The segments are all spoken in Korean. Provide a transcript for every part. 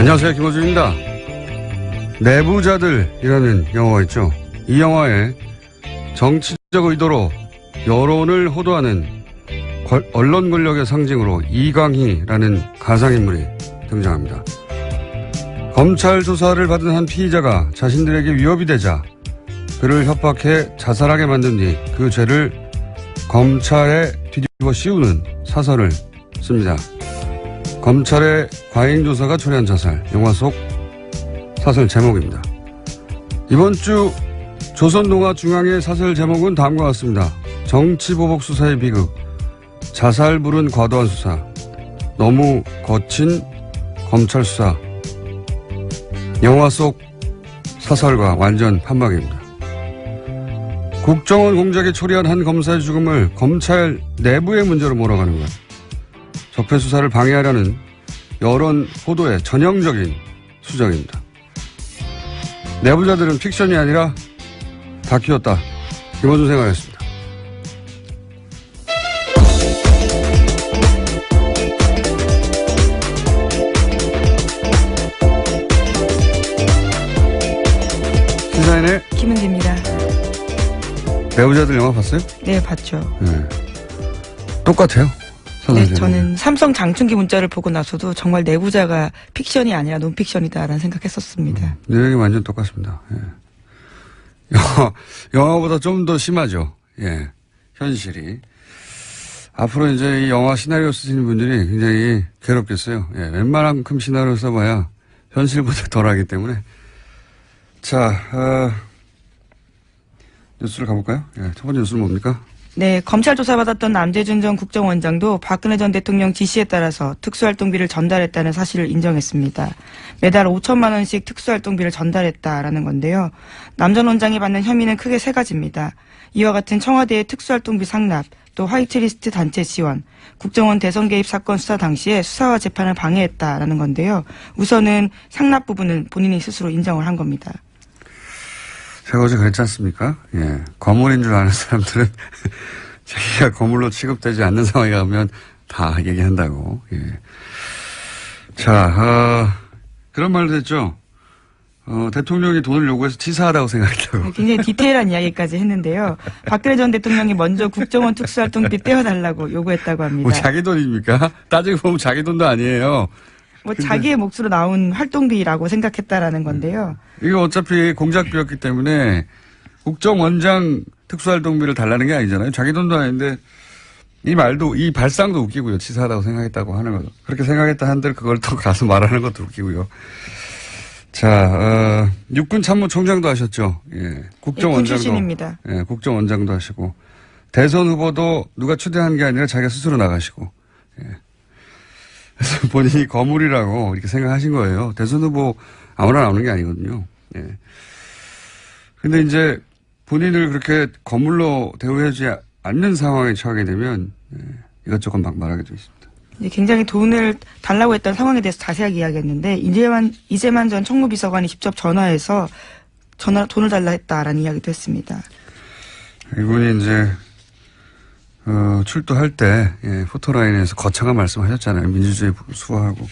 안녕하세요, 김호준입니다. 내부자들이라는 영화가 있죠. 이 영화에 정치적 의도로 여론을 호도하는 언론 권력의 상징으로 이광희라는 가상인물이 등장합니다. 검찰 조사를 받은 한 피의자가 자신들에게 위협이 되자 그를 협박해 자살하게 만든 뒤 그 죄를 검찰에 뒤집어 씌우는 사설을 씁니다. 검찰의 과잉조사가 초래한 자살, 영화 속 사설 제목입니다. 이번 주 조선동아중앙의 사설 제목은 다음과 같습니다. 정치보복수사의 비극, 자살 부른 과도한 수사, 너무 거친 검찰 수사. 영화 속 사설과 완전 판박입니다. 국정원 공작에 초래한 한 검사의 죽음을 검찰 내부의 문제로 몰아가는 것. 적폐수사를 방해하려는 여론 호도의 전형적인 수정입니다. 내부자들은 픽션이 아니라 다큐였다. 김호준 생각했습니다. 시사인의 김은지입니다. 내부자들 영화 봤어요? 네, 봤죠. 네. 똑같아요. 네, 저는 삼성 장충기 문자를 보고 나서도 정말 내부자가 픽션이 아니라 논픽션이다라는 생각했었습니다. 내용이 완전 똑같습니다. 예. 영화보다 좀 더 심하죠. 예. 현실이. 앞으로 이제 이 영화 시나리오 쓰시는 분들이 굉장히 괴롭겠어요. 예. 웬만한만큼 시나리오 써봐야 현실보다 덜 하기 때문에. 자, 뉴스를 가볼까요? 예. 첫 번째 뉴스는 뭡니까? 네, 검찰 조사받았던 남재준 전 국정원장도 박근혜 전 대통령 지시에 따라서 특수활동비를 전달했다는 사실을 인정했습니다. 매달 5천만 원씩 특수활동비를 전달했다라는 건데요. 남 전 원장이 받는 혐의는 크게 세 가지입니다. 이와 같은 청와대의 특수활동비 상납, 또 화이트리스트 단체 지원, 국정원 대선 개입 사건 수사 당시에 수사와 재판을 방해했다라는 건데요. 우선은 상납 부분은 본인이 스스로 인정을 한 겁니다. 제가 어제 그랬지 않습니까? 예. 거물인 줄 아는 사람들은 자기가 거물로 취급되지 않는 상황에 가면 다 얘기한다고. 예. 자, 그런 말도 했죠. 대통령이 돈을 요구해서 치사하다고 생각했다고. 굉장히 디테일한 이야기까지 했는데요. 박근혜 전 대통령이 먼저 국정원 특수활동비 떼어달라고 요구했다고 합니다. 뭐 자기 돈입니까? 따지고 보면 자기 돈도 아니에요. 뭐 자기의 몫으로 나온 활동비라고 생각했다라는 건데요. 이거 어차피 공작비였기 때문에 국정원장 특수활동비를 달라는 게 아니잖아요. 자기 돈도 아닌데 이 말도 이 발상도 웃기고요. 치사하다고 생각했다고 하는 거죠. 그렇게 생각했다 한들 그걸 또 가서 말하는 것도 웃기고요. 자, 육군 참모총장도 하셨죠. 예, 국정원장도. 출신입니다. 예, 국정원장도 하시고 대선 후보도 누가 추대한 게 아니라 자기가 스스로 나가시고. 예. 그래서 본인이 거물이라고 이렇게 생각하신 거예요. 대선 후보 아무나 나오는 게 아니거든요. 예. 근데 이제 본인을 그렇게 거물로 대우하지 않는 상황에 처하게 되면 이것저것 막 말하게 돼 있습니다. 굉장히 돈을 달라고 했던 상황에 대해서 자세하게 이야기했는데 이재만 전 총무비서관이 직접 전화해서 돈을 달라 했다라는 이야기도 했습니다. 이분이 이제 출두할 때 포토라인에서 거창한 말씀하셨잖아요. 민주주의 수호하고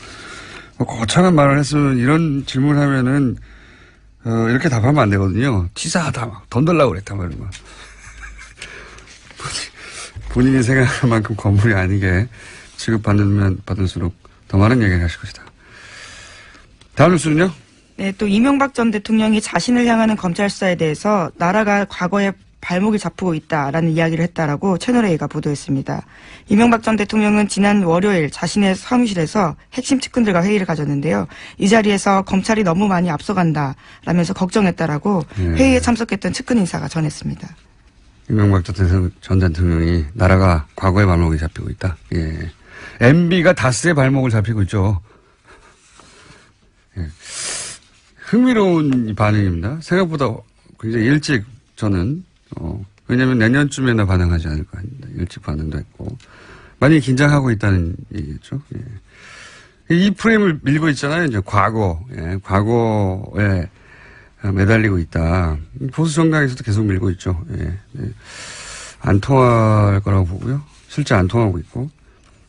거창한 말을 했으면 이런 질문하면은 이렇게 답하면 안 되거든요. 치사하다 막 돈 달라고 그랬다 말이야. 본인이 생각할 만큼 건물이 아니게 취급받으면 받을수록 더 많은 얘기를 하실 것이다. 다음 뉴스는요? 네, 또 이명박 전 대통령이 자신을 향하는 검찰 수사에 대해서 나라가 과거에 발목을 잡고 있다라는 이야기를 했다라고 채널A가 보도했습니다. 이명박 전 대통령은 지난 월요일 자신의 사무실에서 핵심 측근들과 회의를 가졌는데요. 이 자리에서 검찰이 너무 많이 앞서간다라면서 걱정했다라고 회의에 참석했던 측근 인사가 전했습니다. 이명박 전 대통령이 나라가 과거의 발목이 잡히고 있다. 예. MB가 다스의 발목을 잡히고 있죠. 예. 흥미로운 반응입니다. 생각보다 굉장히 일찍 저는 왜냐하면 내년쯤에나 반응하지 않을까 합니다. 일찍 반응도 했고 많이 긴장하고 있다는 얘기겠죠. 예. 이 프레임을 밀고 있잖아요. 이제 과거에 매달리고 있다. 보수 정당에서도 계속 밀고 있죠. 예. 안 통할 거라고 보고요. 실제 안 통하고 있고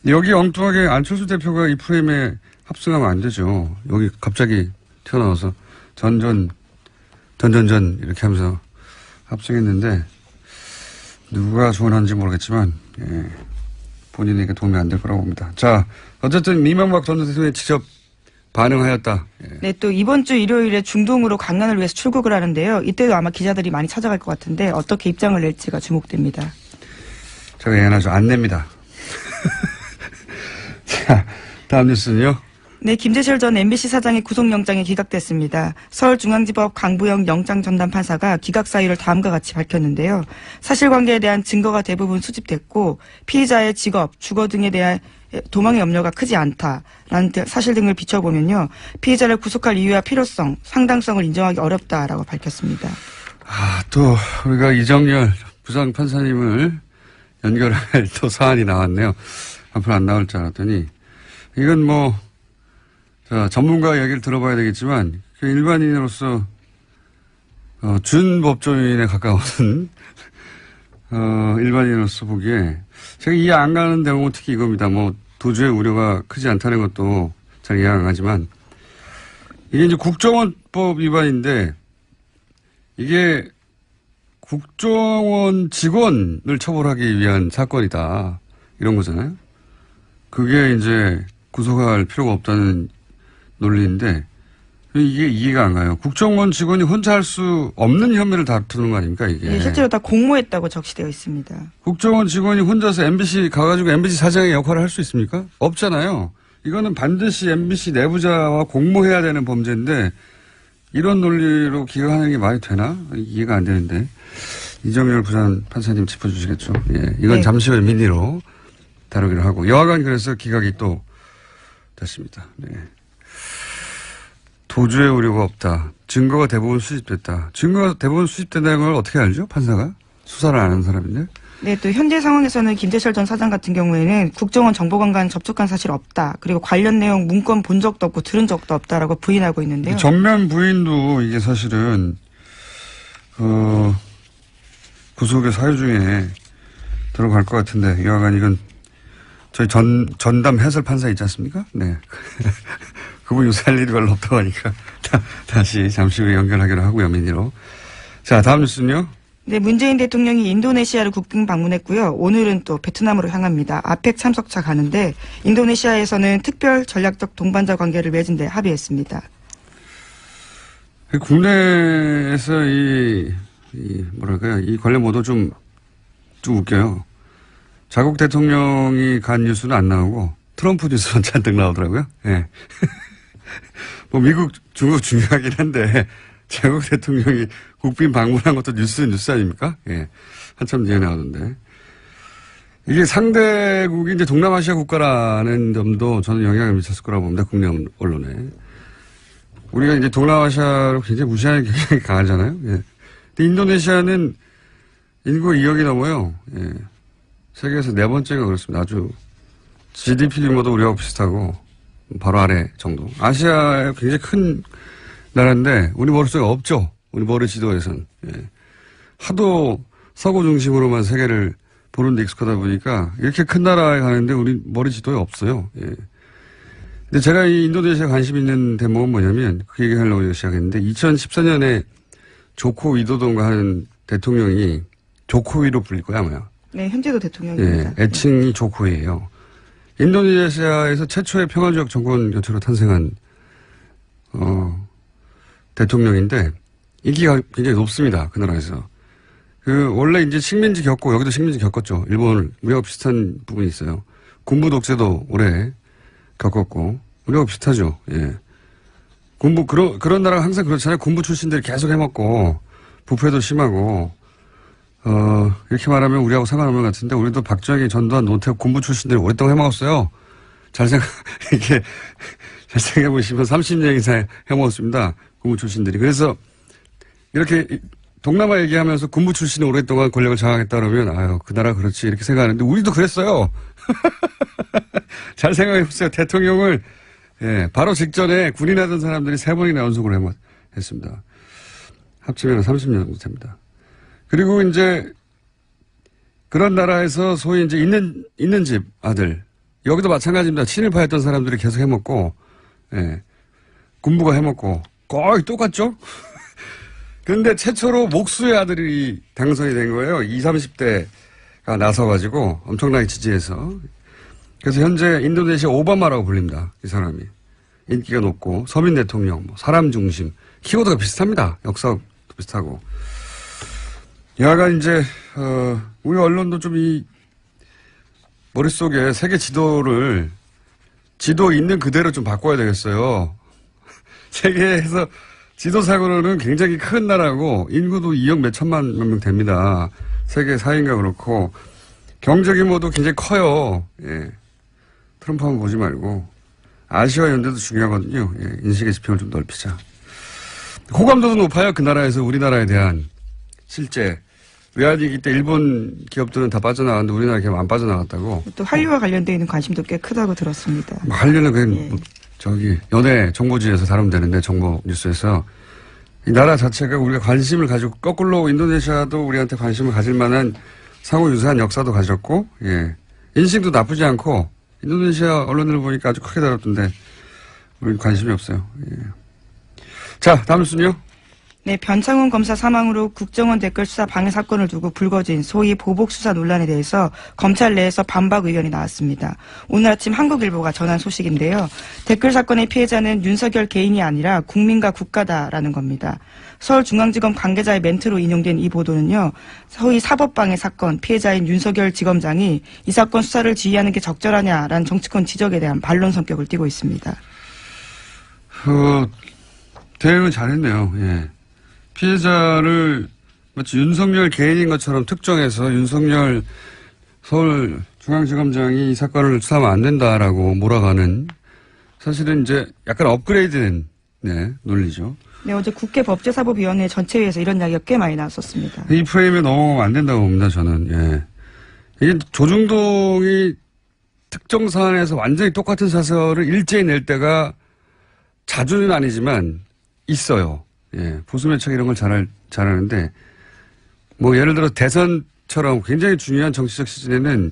여기 엉뚱하게 안철수 대표가 이 프레임에 합승하면 안 되죠. 여기 갑자기 튀어나와서 전전 이렇게 하면서 합승했는데 누가 조언하는지 모르겠지만 예, 본인에게 도움이 안 될 거라고 봅니다. 자, 어쨌든 이명박 전 대통령이 직접 반응하였다. 예. 네, 또 이번 주 일요일에 중동으로 강연을 위해서 출국을 하는데요. 이때도 아마 기자들이 많이 찾아갈 것 같은데 어떻게 입장을 낼지가 주목됩니다. 제가 예언하죠. 안 냅니다. 자, 다음 뉴스는요. 네, 김재철 전 MBC 사장의 구속영장이 기각됐습니다. 서울중앙지법 강부영 영장전담 판사가 기각 사유를 다음과 같이 밝혔는데요. 사실관계에 대한 증거가 대부분 수집됐고 피의자의 직업, 주거 등에 대한 도망의 염려가 크지 않다라는 사실 등을 비춰보면요. 피의자를 구속할 이유와 필요성, 상당성을 인정하기 어렵다라고 밝혔습니다. 또 우리가 이정열 부장판사님을 연결할 또 사안이 나왔네요. 앞으로 안 나올 줄 알았더니 이건 뭐 자, 전문가 얘기를 들어봐야 되겠지만 일반인으로서 준법조인에 가까운 일반인으로서 보기에 제가 이해 안 가는 대목은 특히 이겁니다. 뭐 도주의 우려가 크지 않다는 것도 잘 이해 안 가지만 이게 이제 국정원법 위반인데 이게 국정원 직원을 처벌하기 위한 사건이다. 이런 거잖아요. 그게 이제 구속할 필요가 없다는 논리인데 이게 이해가 안 가요. 국정원 직원이 혼자 할 수 없는 혐의를 다투는 거 아닙니까 이게. 네, 실제로 다 공모했다고 적시되어 있습니다. 국정원 직원이 혼자서 MBC 가가지고 MBC 사장의 역할을 할 수 있습니까? 없잖아요. 이거는 반드시 MBC 내부자와 공모해야 되는 범죄인데 이런 논리로 기각하는 게 말이 되나? 이해가 안 되는데. 이정열 부산 판사님 짚어주시겠죠. 예, 이건 네. 잠시 후에 민의로 다루기로 하고 여하간 그래서 기각이 또 됐습니다. 네. 도주의 우려가 없다. 증거가 대부분 수집됐다. 증거가 대부분 수집된다는 걸 어떻게 알죠? 판사가? 수사를 안 하는 사람인데. 네, 또 현재 상황에서는 김재철 전 사장 같은 경우에는 국정원 정보관과는 접촉한 사실 없다. 그리고 관련 내용 문건 본 적도 없고 들은 적도 없다라고 부인하고 있는데요. 정면 부인도 이게 사실은 구속의 사유 중에 들어갈 것 같은데 여하간 이건 저희 전담 해설 판사 있지 않습니까? 네. 그분 요새 할 일이 별로 없다고 하니까 다시 잠시 후에 연결하기로 하고요. 민의로. 자, 다음 뉴스는요. 네, 문재인 대통령이 인도네시아를 국빈 방문했고요. 오늘은 또 베트남으로 향합니다. 아펙 참석차 가는데 인도네시아에서는 특별 전략적 동반자 관계를 맺은 데 합의했습니다. 국내에서 뭐랄까요. 이 관련 보도 좀 웃겨요. 자국 대통령이 간 뉴스는 안 나오고 트럼프 뉴스는 잔뜩 나오더라고요. 예. 네. 뭐 미국, 중국 중요하긴 한데 자국 대통령이 국빈 방문한 것도 뉴스 아닙니까? 예. 한참 뒤에 나오던데. 이게 상대국이 이제 동남아시아 국가라는 점도 저는 영향을 미쳤을 거라고 봅니다. 국내 언론에. 우리가 이제 동남아시아로 굉장히 무시하는 경향이 강하잖아요. 예. 근데 인도네시아는 인구가 2억이 넘어요. 예. 세계에서 네 번째가 그렇습니다. 아주 GDP 규모도 우리하고 비슷하고 바로 아래 정도. 아시아에 굉장히 큰 나라인데 우리 머릿속에 없죠. 우리 머리 지도에선. 예. 하도 서구 중심으로만 세계를 보는 데 익숙하다 보니까 이렇게 큰 나라에 가는데 우리 머리 지도에 없어요. 예. 근데 제가 이 인도네시아 관심 있는 대목은 뭐냐면 그 얘기 하려고 시작했는데 2014년에 조코 위도돈가 하는 대통령이 조코위로 불릴 거야 아마요. 네, 현재도 대통령입니다. 예, 애칭이 조코위예요. 인도네시아에서 최초의 평화적 정권 교체로 탄생한 대통령인데 인기가 굉장히 높습니다. 그 나라에서. 원래 이제 식민지 겪고 여기도 식민지 겪었죠. 일본을 우리하고 비슷한 부분이 있어요. 군부 독재도 오래 겪었고 우리하고 비슷하죠. 예. 그런 나라가 항상 그렇잖아요. 군부 출신들이 계속 해먹고 부패도 심하고 이렇게 말하면 우리하고 상관없는 것 같은데 우리도 박정희, 전두환, 노태우 군부 출신들이 오랫동안 해먹었어요. 이렇게 잘 생각해보시면 30년 이상 해먹었습니다. 군부 출신들이. 그래서 이렇게 동남아 얘기하면서 군부 출신이 오랫동안 권력을 장악했다 그러면 아유 그 나라 그렇지 이렇게 생각하는데 우리도 그랬어요. 잘 생각해보세요. 대통령을 예, 바로 직전에 군인하던 사람들이 3번이나 연속으로 했습니다. 합치면 30년 정도 됩니다. 그리고 이제 그런 나라에서 소위 이제 있는 집 아들 여기도 마찬가지입니다. 친일파였던 사람들이 계속 해먹고 예. 군부가 해먹고 거의 똑같죠? 그런데 최초로 목수의 아들이 당선이 된 거예요. 20, 30대가 나서가지고 엄청나게 지지해서. 그래서 현재 인도네시아 오바마라고 불립니다. 이 사람이. 인기가 높고 서민 대통령, 뭐 사람 중심, 키워드가 비슷합니다. 역사도 비슷하고. 여하간 이제 우리 언론도 좀 이 머릿속에 세계 지도 있는 그대로 좀 바꿔야 되겠어요. 세계에서 지도상으로는 굉장히 큰 나라고 인구도 2억 몇천만 명 됩니다. 세계 4위인가 그렇고 경제 규모도 굉장히 커요. 예. 트럼프 한번 보지 말고 아시아 연대도 중요하거든요. 예. 인식의 지평을 좀 넓히자. 호감도도 높아요. 그 나라에서 우리나라에 대한 실제 외환위기 때 일본 기업들은 다 빠져나갔는데 우리나라 기업 안 빠져나갔다고. 또 한류와 관련되어 있는 관심도 꽤 크다고 들었습니다. 뭐 한류는 그냥 예. 저기 연예 정보지에서 다루면 되는데 정보 뉴스에서 이 나라 자체가 우리가 관심을 가지고 거꾸로 인도네시아도 우리한테 관심을 가질 만한 상호 유사한 역사도 가졌고 예. 인식도 나쁘지 않고 인도네시아 언론을 보니까 아주 크게 다뤘던데 우리는 관심이 없어요. 예. 자 다음 뉴스는요. 네, 변창훈 검사 사망으로 국정원 댓글 수사 방해 사건을 두고 불거진 소위 보복 수사 논란에 대해서 검찰 내에서 반박 의견이 나왔습니다. 오늘 아침 한국일보가 전한 소식인데요. 댓글 사건의 피해자는 윤석열 개인이 아니라 국민과 국가다라는 겁니다. 서울중앙지검 관계자의 멘트로 인용된 이 보도는요. 소위 사법방해 사건 피해자인 윤석열 지검장이 이 사건 수사를 지휘하는 게 적절하냐라는 정치권 지적에 대한 반론 성격을 띠고 있습니다. 대응을 잘했네요. 예. 피해자를 마치 윤석열 개인인 것처럼 특정해서 윤석열 서울중앙지검장이 이 사건을 수사하면 안 된다라고 몰아가는 사실은 이제 약간 업그레이드된 네, 논리죠. 네, 어제 국회 법제사법위원회 전체회에서 이런 이야기가 꽤 많이 나왔었습니다. 이 프레임에 넘어가면 안 된다고 봅니다, 저는. 예. 이게 조중동이 특정 사안에서 완전히 똑같은 사설을 일제히 낼 때가 자주는 아니지만 있어요. 예. 보수매체가 이런 걸 잘하는데, 뭐, 예를 들어 대선처럼 굉장히 중요한 정치적 시즌에는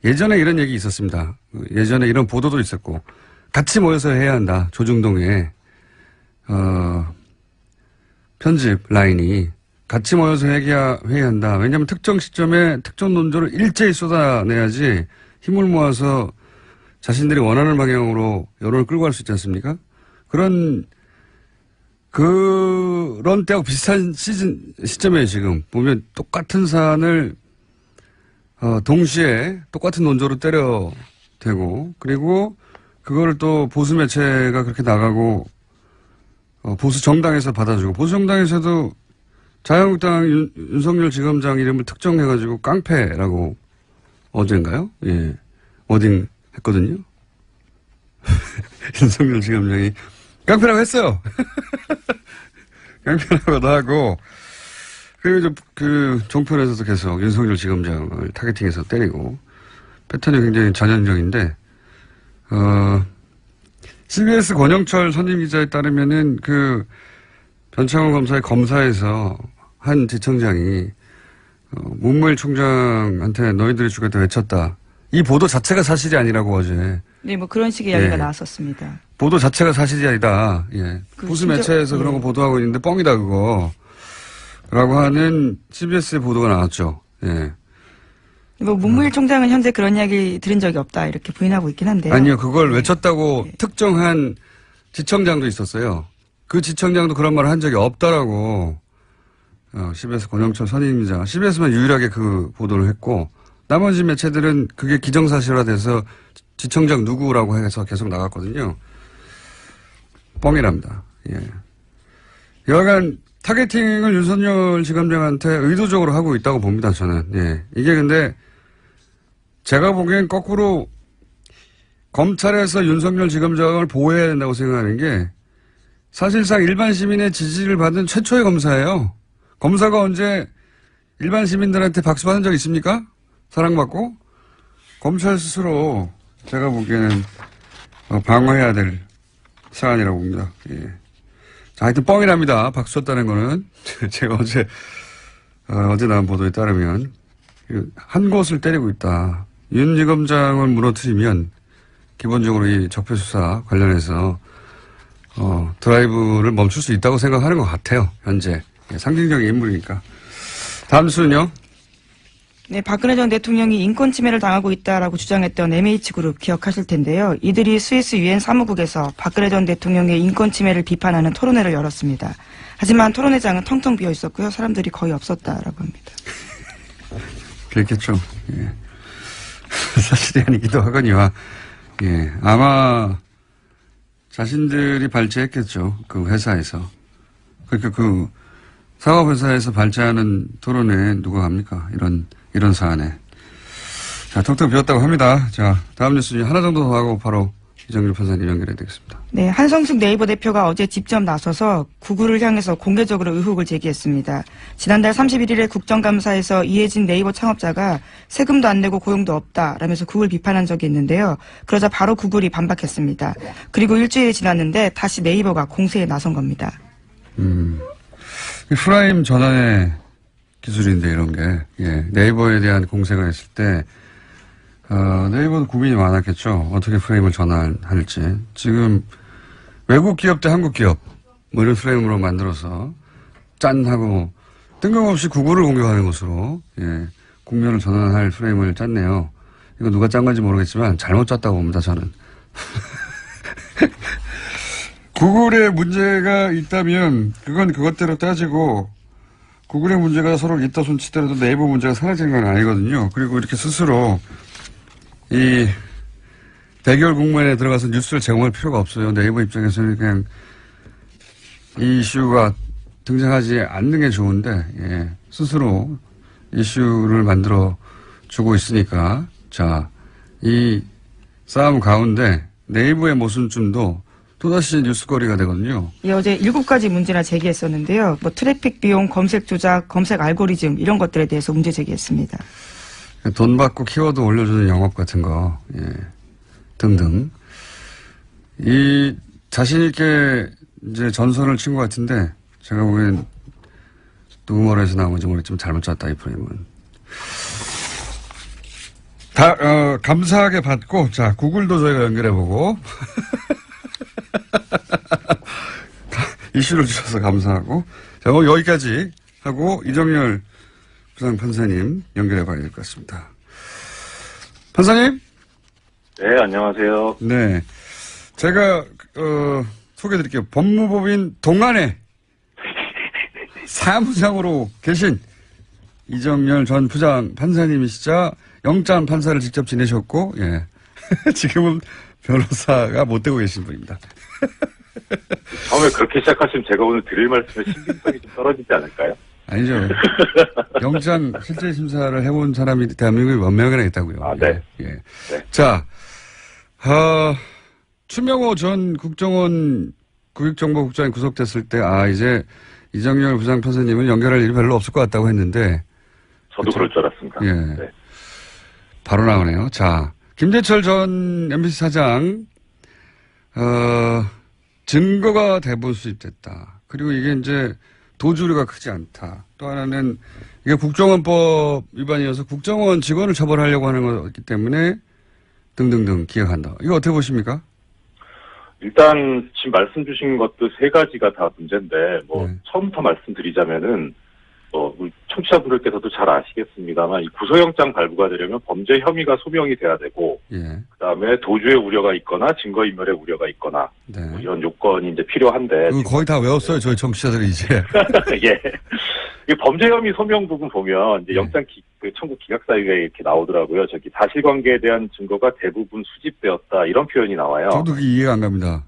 예전에 이런 얘기 있었습니다. 예전에 이런 보도도 있었고, 같이 모여서 해야 한다. 조중동에, 편집 라인이 같이 모여서 회의한다. 왜냐하면 특정 시점에 특정 논조를 일제히 쏟아내야지 힘을 모아서 자신들이 원하는 방향으로 여론을 끌고 갈 수 있지 않습니까? 그런 때하고 비슷한 시점에 지금 보면 똑같은 사안을 동시에 똑같은 논조로 때려대고 그리고 그거를 또 보수 매체가 그렇게 나가고 보수 정당에서 받아주고 보수 정당에서도 자유한국당 윤석열 지검장 이름을 특정해가지고 깡패라고 어젠가요? 예, 워딩 했거든요. 윤석열 지검장이 깡패라고 했어요. 깡패라고도 하고, 그리고 그 종편에서도 계속 윤석열 지검장을 타겟팅해서 때리고, 패턴이 굉장히 전형적인데, CBS 권영철 선임기자에 따르면은 그 변창훈 검사의 검사에서 한 지청장이 문무일 총장한테 너희들이 죽였다 외쳤다. 이 보도 자체가 사실이 아니라고 어제. 네, 뭐 그런 식의 이야기가 예. 나왔었습니다. 보도 자체가 사실이 아니다. 예. 보수 매체에서 그런 거 보도하고 있는데 뻥이다 그거. 라고 하는 CBS의 보도가 나왔죠. 예. 뭐 문무일 총장은 현재 그런 이야기 들은 적이 없다 이렇게 부인하고 있긴 한데요. 아니요. 그걸 외쳤다고 특정한 지청장도 있었어요. 그 지청장도 그런 말을 한 적이 없다라고 CBS 권영철 선임기자. CBS만 유일하게 그 보도를 했고 나머지 매체들은 그게 기정사실화돼서 지청장 누구라고 해서 계속 나갔거든요. 뻥이랍니다. 예. 여하간 타겟팅을 윤석열 지검장한테 의도적으로 하고 있다고 봅니다. 저는. 예. 이게 근데 제가 보기엔 거꾸로 검찰에서 윤석열 지검장을 보호해야 된다고 생각하는 게 사실상 일반 시민의 지지를 받은 최초의 검사예요. 검사가 언제 일반 시민들한테 박수 받은 적 있습니까? 사랑받고? 검찰 스스로 제가 보기에는 방어해야 될 사안이라고 봅니다. 예. 자, 하여튼 뻥이랍니다. 박수 쳤다는 거는. 제가 어제 나온 보도에 따르면 한 곳을 때리고 있다. 윤 지검장을 무너뜨리면 기본적으로 이 적폐수사 관련해서 드라이브를 멈출 수 있다고 생각하는 것 같아요. 현재. 예, 상징적인 인물이니까. 다음 뉴스는요. 네, 박근혜 전 대통령이 인권 침해를 당하고 있다라고 주장했던 MH그룹 기억하실 텐데요. 이들이 스위스 유엔 사무국에서 박근혜 전 대통령의 인권 침해를 비판하는 토론회를 열었습니다. 하지만 토론회장은 텅텅 비어 있었고요. 사람들이 거의 없었다라고 합니다. 그랬겠죠. 예. 사실이 아니기도 하거니와, 예. 아마 자신들이 발제했겠죠. 그 회사에서. 그러니까 그 상업회사에서 발제하는 토론에 누가 갑니까? 이런 사안에. 자, 텅텅 비었다고 합니다. 자, 다음 뉴스 하나 정도 더 하고 바로 이정률 판사님 연결해야 되겠습니다. 네, 한성숙 네이버 대표가 어제 직접 나서서 구글을 향해서 공개적으로 의혹을 제기했습니다. 지난달 31일에 국정감사에서 이해진 네이버 창업자가 세금도 안 내고 고용도 없다라면서 구글 비판한 적이 있는데요. 그러자 바로 구글이 반박했습니다. 그리고 일주일이 지났는데 다시 네이버가 공세에 나선 겁니다. 프라임 전환의 기술인데 이런 게, 예, 네이버에 대한 공세가 있을 때 네이버도 고민이 많았겠죠. 어떻게 프레임을 전환할지. 지금 외국 기업 대 한국 기업 뭐 이런 프레임으로 만들어서 짠 하고 뜬금없이 구글을 공격하는 것으로, 예, 국면을 전환할 프레임을 짰네요. 이거 누가 짠 건지 모르겠지만 잘못 짰다고 봅니다, 저는. 구글에 문제가 있다면 그건 그것대로 따지고 구글의 문제가 서로 있다 손치더라도 네이버 문제가 사라지는 건 아니거든요. 그리고 이렇게 스스로 이 대결 국면에 들어가서 뉴스를 제공할 필요가 없어요. 네이버 입장에서는 그냥 이 이슈가 등장하지 않는 게 좋은데, 예, 스스로 이슈를 만들어 주고 있으니까, 자, 이 싸움 가운데 네이버의 모순점도 또다시 뉴스거리가 되거든요. 예, 어제 7가지 문제나 제기했었는데요. 뭐 트래픽 비용, 검색 조작, 검색 알고리즘 이런 것들에 대해서 문제 제기했습니다. 돈 받고 키워드 올려주는 영업 같은 거, 예, 등등. 이 자신있게 이제 전선을 친 것 같은데, 제가 보기엔 누구 머리에서 나온 건지 모르겠지만 잘못 짰다, 이 프레임은. 감사하게 받고, 자, 구글도 저희가 연결해보고, 이슈를 주셔서 감사하고, 자, 여기까지 하고, 이정열 부장판사님 연결해봐야 될 것 같습니다. 판사님? 네, 안녕하세요. 네. 제가, 소개해드릴게요. 법무법인 동안에 사무장으로 계신 이정열 전 부장 판사님이시자 영장 판사를 직접 지내셨고, 예. 지금은 변호사가 못 되고 계신 분입니다. 처음에 그렇게 시작하시면 제가 오늘 드릴 말씀에 신빙성이 좀 떨어지지 않을까요? 아니죠. 영장 실제 심사를 해본 사람이 대한민국에 몇 명이나 있다고요. 아, 네. 예. 예. 네. 자, 추명호 전 국정원 국익정보국장이 구속됐을 때, 이제 이정열 부장판사님은 연결할 일이 별로 없을 것 같다고 했는데. 저도 그럴 줄 알았습니다. 예. 네. 바로 나오네요. 자, 김재철 전 MBC 사장, 증거가 대부분 수집됐다. 그리고 이게 이제 도주류가 크지 않다. 또 하나는 이게 국정원법 위반이어서 국정원 직원을 처벌하려고 하는 거기 때문에 등등등 기억한다. 이거 어떻게 보십니까? 일단 지금 말씀 주신 것도 세 가지가 다 문제인데, 네. 처음부터 말씀드리자면은 우리 청취자분들께서도 잘 아시겠습니다만 이 구속영장 발부가 되려면 범죄 혐의가 소명이 돼야 되고, 예. 그다음에 도주의 우려가 있거나 증거인멸의 우려가 있거나, 네. 이런 요건이 이제 필요한데. 그거 거의 다 외웠어요. 저희 청취자들이 이제. 예. 이 범죄 혐의 소명 부분 보면 이제 영장 청구 기각 사유에 이렇게 나오더라고요. 저기 사실관계에 대한 증거가 대부분 수집되었다 이런 표현이 나와요. 저도 그게 이해가 안 갑니다.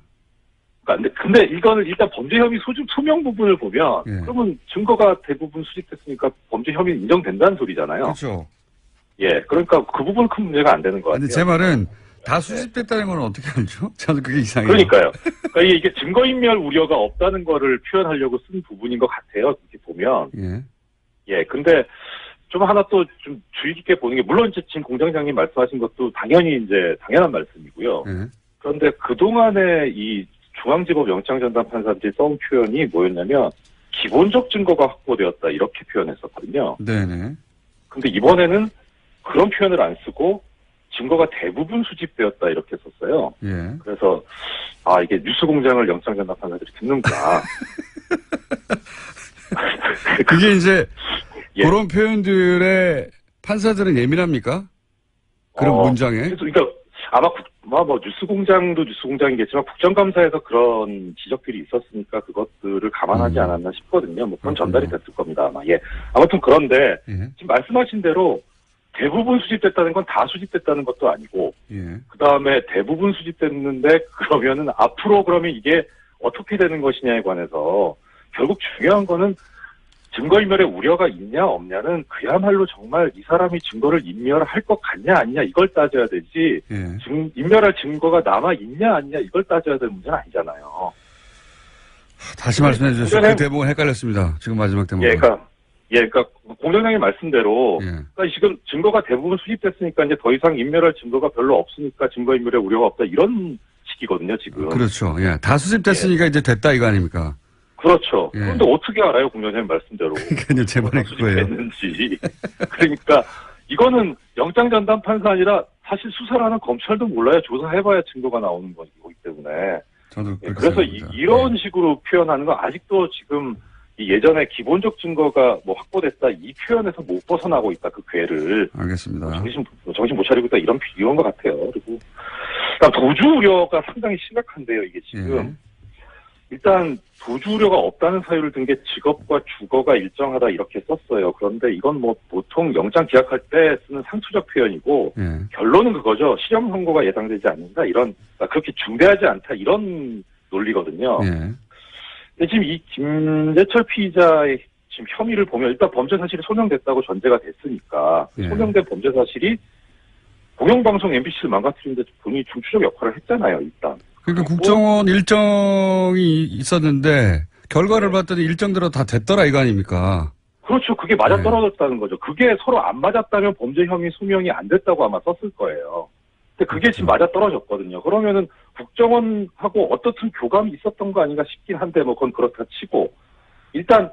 근데 이거는 일단 범죄 혐의 소명 부분을 보면, 예. 그러면 증거가 대부분 수집됐으니까 범죄 혐의 인정된다는 소리잖아요. 그렇죠. 예. 그러니까 그 부분은 큰 문제가 안 되는 것 같아요. 근데 제 말은 다 수집됐다는 건 어떻게 알죠? 저는 그게 이상해요. 그러니까요. 그러니까 이게 증거인멸 우려가 없다는 거를 표현하려고 쓴 부분인 것 같아요. 이렇게 보면. 예. 예. 근데 좀 하나 또 좀 주의 깊게 보는 게, 물론 이제 지금 공장장님 말씀하신 것도 당연히 이제 당연한 말씀이고요. 예. 그런데 그동안에 이 중앙지법 영장전담 판사들이 써온 표현이 뭐였냐면 기본적 증거가 확보되었다 이렇게 표현했었거든요. 네네. 근데 이번에는 그런 표현을 안 쓰고 증거가 대부분 수집되었다 이렇게 썼어요. 예. 그래서 이게 뉴스공장을 영장전담 판사들이 듣는구나. 그게 이제 예. 그런 표현들에 판사들은 예민합니까? 그런 문장에? 그러니까 아마 뭐 뉴스공장도 뉴스공장이겠지만 국정감사에서 그런 지적들이 있었으니까 그것들을 감안하지 않았나 싶거든요. 뭐 그건 전달이 됐을 겁니다. 아마. 예. 아무튼 그런데 예. 지금 말씀하신 대로 대부분 수집됐다는 건 다 수집됐다는 것도 아니고, 예. 그 다음에 대부분 수집됐는데 그러면은 앞으로 그러면 이게 어떻게 되는 것이냐에 관해서 결국 중요한 거는 증거인멸의 우려가 있냐 없냐는 그야말로 정말 이 사람이 증거를 인멸할 것 같냐 아니냐 이걸 따져야 되지, 예. 인멸할 증거가 남아 있냐 아니냐 이걸 따져야 될 문제는 아니잖아요. 다시 말씀해 주세요. 그 대목은 헷갈렸습니다. 지금 마지막 대목. 그러니까 공장장님 말씀대로 예. 그러니까 지금 증거가 대부분 수집됐으니까 이제 더 이상 인멸할 증거가 별로 없으니까 증거인멸의 우려가 없다 이런 식이거든요 지금. 그렇죠. 예. 다 수집됐으니까 이제 됐다 이거 아닙니까? 그렇죠. 예. 그런데 어떻게 알아요 공장장님 말씀대로. 그러니까 제 말이 그거예요. 수집됐는지. 그러니까 이거는 영장전담 판사 아니라 사실 수사를 하는 검찰도 몰라요. 조사해봐야 증거가 나오는 거기 때문에. 저도 그렇게 그래서 생각합니다. 이런 식으로 표현하는 건 아직도 지금 이 예전에 기본적 증거가 뭐 확보됐다 이 표현에서 못 벗어나고 있다 그 궤를. 알겠습니다. 정신 못 차리고 있다 이런 것 같아요. 그리고 그러니까 도주 우려가 상당히 심각한데요 이게 지금. 예. 일단 도주 우려가 없다는 사유를 든 게 직업과 주거가 일정하다 이렇게 썼어요. 그런데 이건 뭐 보통 영장 기각할 때 쓰는 상투적 표현이고 예. 결론은 그거죠. 실형 선고가 예상되지 않는다 이런, 그러니까 그렇게 중대하지 않다 이런 논리거든요. 예. 근데 지금 이 김재철 피의자의 지금 혐의를 보면 일단 범죄 사실이 소명됐다고 전제가 됐으니까 예. 소명된 범죄 사실이 공영방송 MBC를 망가뜨리는데 본인이 중추적 역할을 했잖아요. 일단. 그러니까 국정원 일정이 있었는데 결과를 봤더니 일정대로 다 됐더라 이거 아닙니까? 그렇죠. 그게 맞아떨어졌다는 거죠. 그게 서로 안 맞았다면 범죄 혐의 소명이 안 됐다고 아마 썼을 거예요. 근데 그게 지금 맞아떨어졌거든요. 그러면은 국정원하고 어떻든 교감이 있었던 거 아닌가 싶긴 한데 뭐 그건 그렇다 치고 일단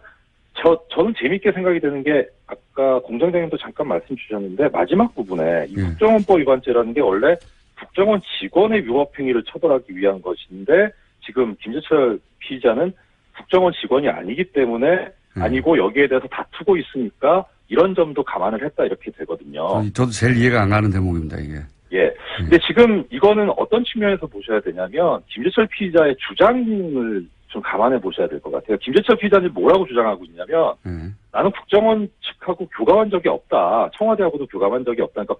저는 재밌게 생각이 드는 게 아까 공장장님도 잠깐 말씀 주셨는데 마지막 부분에 이 국정원법 위반죄라는 게 원래 국정원 직원의 위법행위를 처벌하기 위한 것인데 지금 김재철 피의자는 국정원 직원이 아니기 때문에 아니고 여기에 대해서 다투고 있으니까 이런 점도 감안을 했다 이렇게 되거든요. 저도 제일 이해가 안 가는 대목입니다 이게. 예. 근데 지금 이거는 어떤 측면에서 보셔야 되냐면 김재철 피의자의 주장을 좀 감안해 보셔야 될 것 같아요. 김재철 피의자는 뭐라고 주장하고 있냐면 나는 국정원 측하고 교감한 적이 없다. 청와대하고도 교감한 적이 없다. 그러니까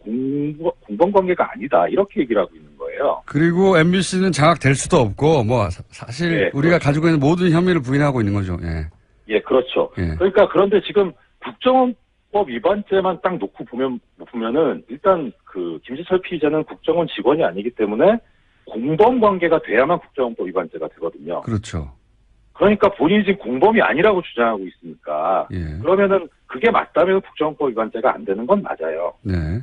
공범 관계가 아니다. 이렇게 얘기를 하고 있는 거예요. 그리고 MBC는 장악될 수도 없고 뭐 사실 예, 우리가 그렇죠. 가지고 있는 모든 혐의를 부인하고 있는 거죠. 예. 예, 그렇죠. 예. 그러니까 그런데 지금 국정원법 위반죄만 딱 놓고 보면은 일단 그 김재철 피의자는 국정원 직원이 아니기 때문에 공범 관계가 돼야만 국정원법 위반죄가 되거든요. 그렇죠. 그러니까 본인이 지금 공범이 아니라고 주장하고 있으니까 예. 그러면은 그게 맞다면 국정원법 위반죄가 안 되는 건 맞아요. 네.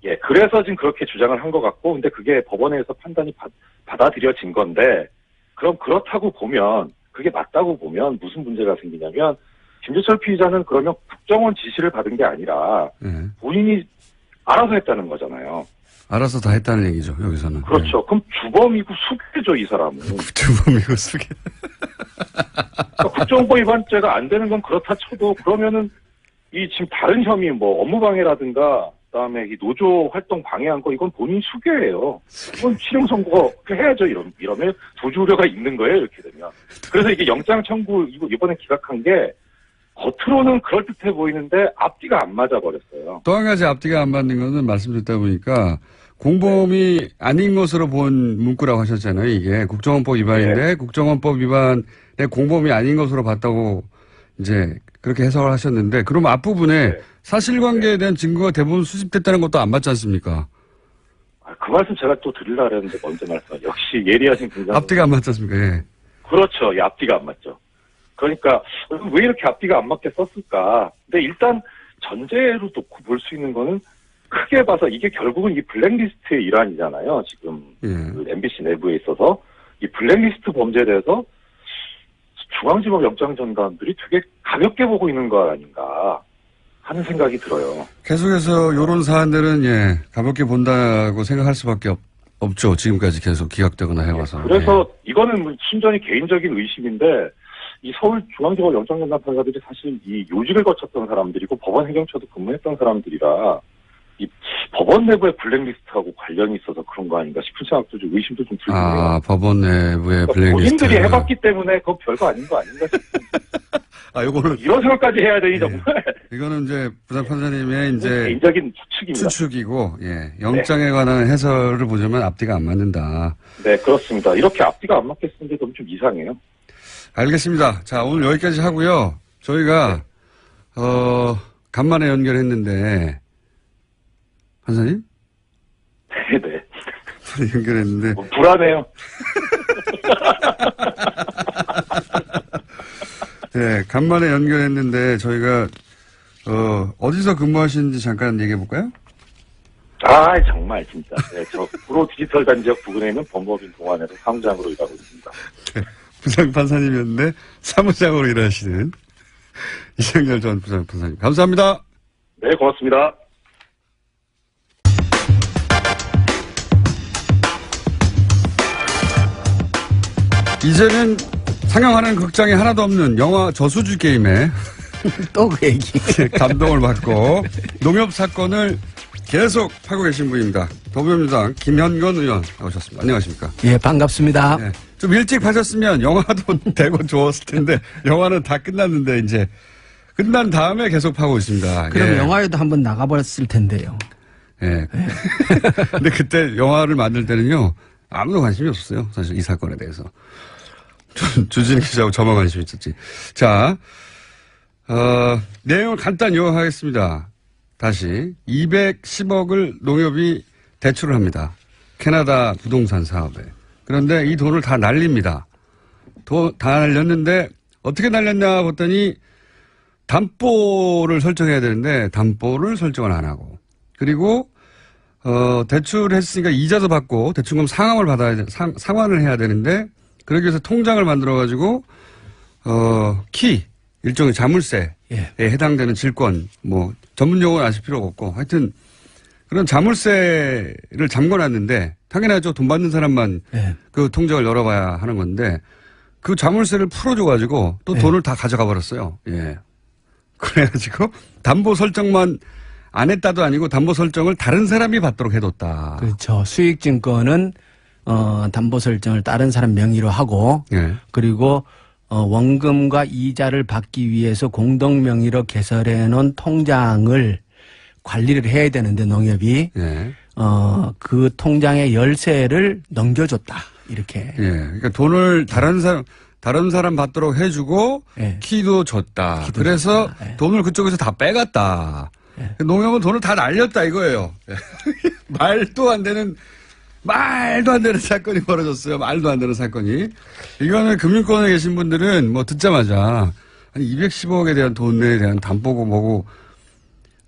예, 그래서 지금 그렇게 주장을 한 것 같고, 근데 그게 법원에서 판단이 받아들여진 건데, 그럼 그렇다고 보면, 그게 맞다고 보면 무슨 문제가 생기냐면, 김재철 피의자는 그러면 국정원 지시를 받은 게 아니라, 예. 본인이 알아서 했다는 거잖아요. 알아서 다 했다는 얘기죠 여기서는. 그렇죠. 그럼 주범이고 수괴죠, 이 사람은. 주범이고 수괴. 그러니까 국정원법 위반죄가 안 되는 건 그렇다 쳐도, 그러면은, 이 지금 다른 혐의, 뭐, 업무방해라든가, 그다음에 이 노조 활동 방해한 거 이건 본인 수괴예요. 이건 실형 선고 해야죠. 이러면 도주 우려가 있는 거예요. 이렇게 되면. 그래서 이게 영장 청구 이번에 기각한 게 겉으로는 그럴듯해 보이는데 앞뒤가 안 맞아 버렸어요. 또 한 가지 앞뒤가 안 맞는 거는 말씀 듣다 보니까 공범이 아닌 것으로 본 문구라고 하셨잖아요. 이게 국정원법 위반인데 네. 국정원법 위반의 공범이 아닌 것으로 봤다고 이제 그렇게 해석을 하셨는데 그럼 앞부분에 네. 사실관계에 대한 증거가 대부분 수집됐다는 것도 안 맞지 않습니까? 그 말씀 제가 또 드리려고 했는데 먼저 말씀. 역시 예리하신 분장. 앞뒤가 안 맞지 않습니까? 예. 그렇죠. 이 앞뒤가 안 맞죠. 그러니까 왜 이렇게 앞뒤가 안 맞게 썼을까? 근데 일단 전제로 놓고 볼 수 있는 거는 크게 봐서 이게 결국은 이 블랙리스트의 일환이잖아요. 지금 예. 그 MBC 내부에 있어서 이 블랙리스트 범죄에 대해서 중앙지법 영장전담들이 되게 가볍게 보고 있는 거 아닌가. 하는 생각이 들어요. 계속해서 이런 사안들은 예, 가볍게 본다고 생각할 수밖에 없죠. 지금까지 계속 기각되거나 해와서. 그래서 이거는 뭐 순전히 개인적인 의심인데 이 서울중앙지법 영장전담 판사들이 사실 이 요직을 거쳤던 사람들이고 법원 행정처도 근무했던 사람들이라 이 법원 내부의 블랙리스트하고 관련이 있어서 그런 거 아닌가 싶은 생각도 좀 의심도 좀 들긴 해요. 법원 내부의 그러니까 블랙리스트. 본인들이 해봤기 때문에 그거 별거 아닌 거 아닌가 싶은 요거는 이런 생각까지 해야 되니 정말 이거는 이제 부장 판사님의 이제 개인적인 추측입니다. 추측이고, 예, 영장에 관한 해설을 보자면 앞뒤가 안 맞는다. 네, 그렇습니다. 이렇게 앞뒤가 안 맞게 쓴 게 너무 좀 이상해요. 알겠습니다. 자, 오늘 여기까지 하고요. 저희가 간만에 연결했는데 판사님? 네. 연결했는데 불안해요. 네, 간만에 연결했는데 저희가 어디서 근무하시는지 잠깐 얘기해 볼까요? 정말 진짜. 네, 저 구로 디지털 단지역 부근에 있는 법무법인 동안에서 사무장으로 일하고 있습니다. 네, 부장 판사님이었는데 사무장으로 일하시는 이정열 전 부장 판사님. 감사합니다. 네, 고맙습니다. 이제는 상영하는 극장이 하나도 없는 영화 저수지 게임에 또 그 얘기. 감동을 받고 농협 사건을 계속 하고 계신 분입니다. 더불어민주당 김현건 의원 나오셨습니다. 안녕하십니까? 예, 반갑습니다. 네, 좀 일찍 하셨으면 영화도 되고 좋았을 텐데 영화는 다 끝났는데 이제 끝난 다음에 계속 하고 있습니다. 그럼 예. 영화에도 한번 나가버렸을 텐데요. 예. 근데 그때 영화를 만들 때는요 아무도 관심이 없었어요. 사실 이 사건에 대해서. 주진 기자하고 저만 관심이 있었지. 자, 내용을 간단히 요약하겠습니다. 다시 210억을 농협이 대출을 합니다. 캐나다 부동산 사업에. 그런데 이 돈을 다 날립니다. 다 날렸는데 어떻게 날렸냐 봤더니 담보를 설정해야 되는데 담보를 설정을 안 하고 그리고 대출했으니까 이자도 받고 대출금 상환을 해야 되는데 그러기 위해서 통장을 만들어가지고, 일종의 자물쇠에 해당되는 질권, 전문 용어는 아실 필요가 없고, 하여튼, 그런 자물쇠를 잠궈놨는데, 당연하죠. 돈 받는 사람만 그 통장을 열어봐야 하는 건데, 그 자물쇠를 풀어줘가지고 또 돈을 다 가져가 버렸어요. 예. 그래가지고, 담보 설정만 안 했다도 아니고, 담보 설정을 다른 사람이 받도록 해뒀다. 그렇죠. 수익증권은 담보 설정을 다른 사람 명의로 하고 예. 그리고 원금과 이자를 받기 위해서 공동 명의로 개설해 놓은 통장을 관리를 해야 되는데 농협이 예. 그 통장의 열쇠를 넘겨줬다. 이렇게. 예. 그러니까 돈을 다른 사람 받도록 해주고 예. 키도 줬다. 키도 그래서 줬다. 예. 돈을 그쪽에서 다 빼갔다. 농협은 돈을 다 날렸다 이거예요. 말도 안 되는 사건이 벌어졌어요. 말도 안 되는 사건이. 이거는 금융권에 계신 분들은 듣자마자 아니 210억에 대한 돈에 대한 담보고 뭐고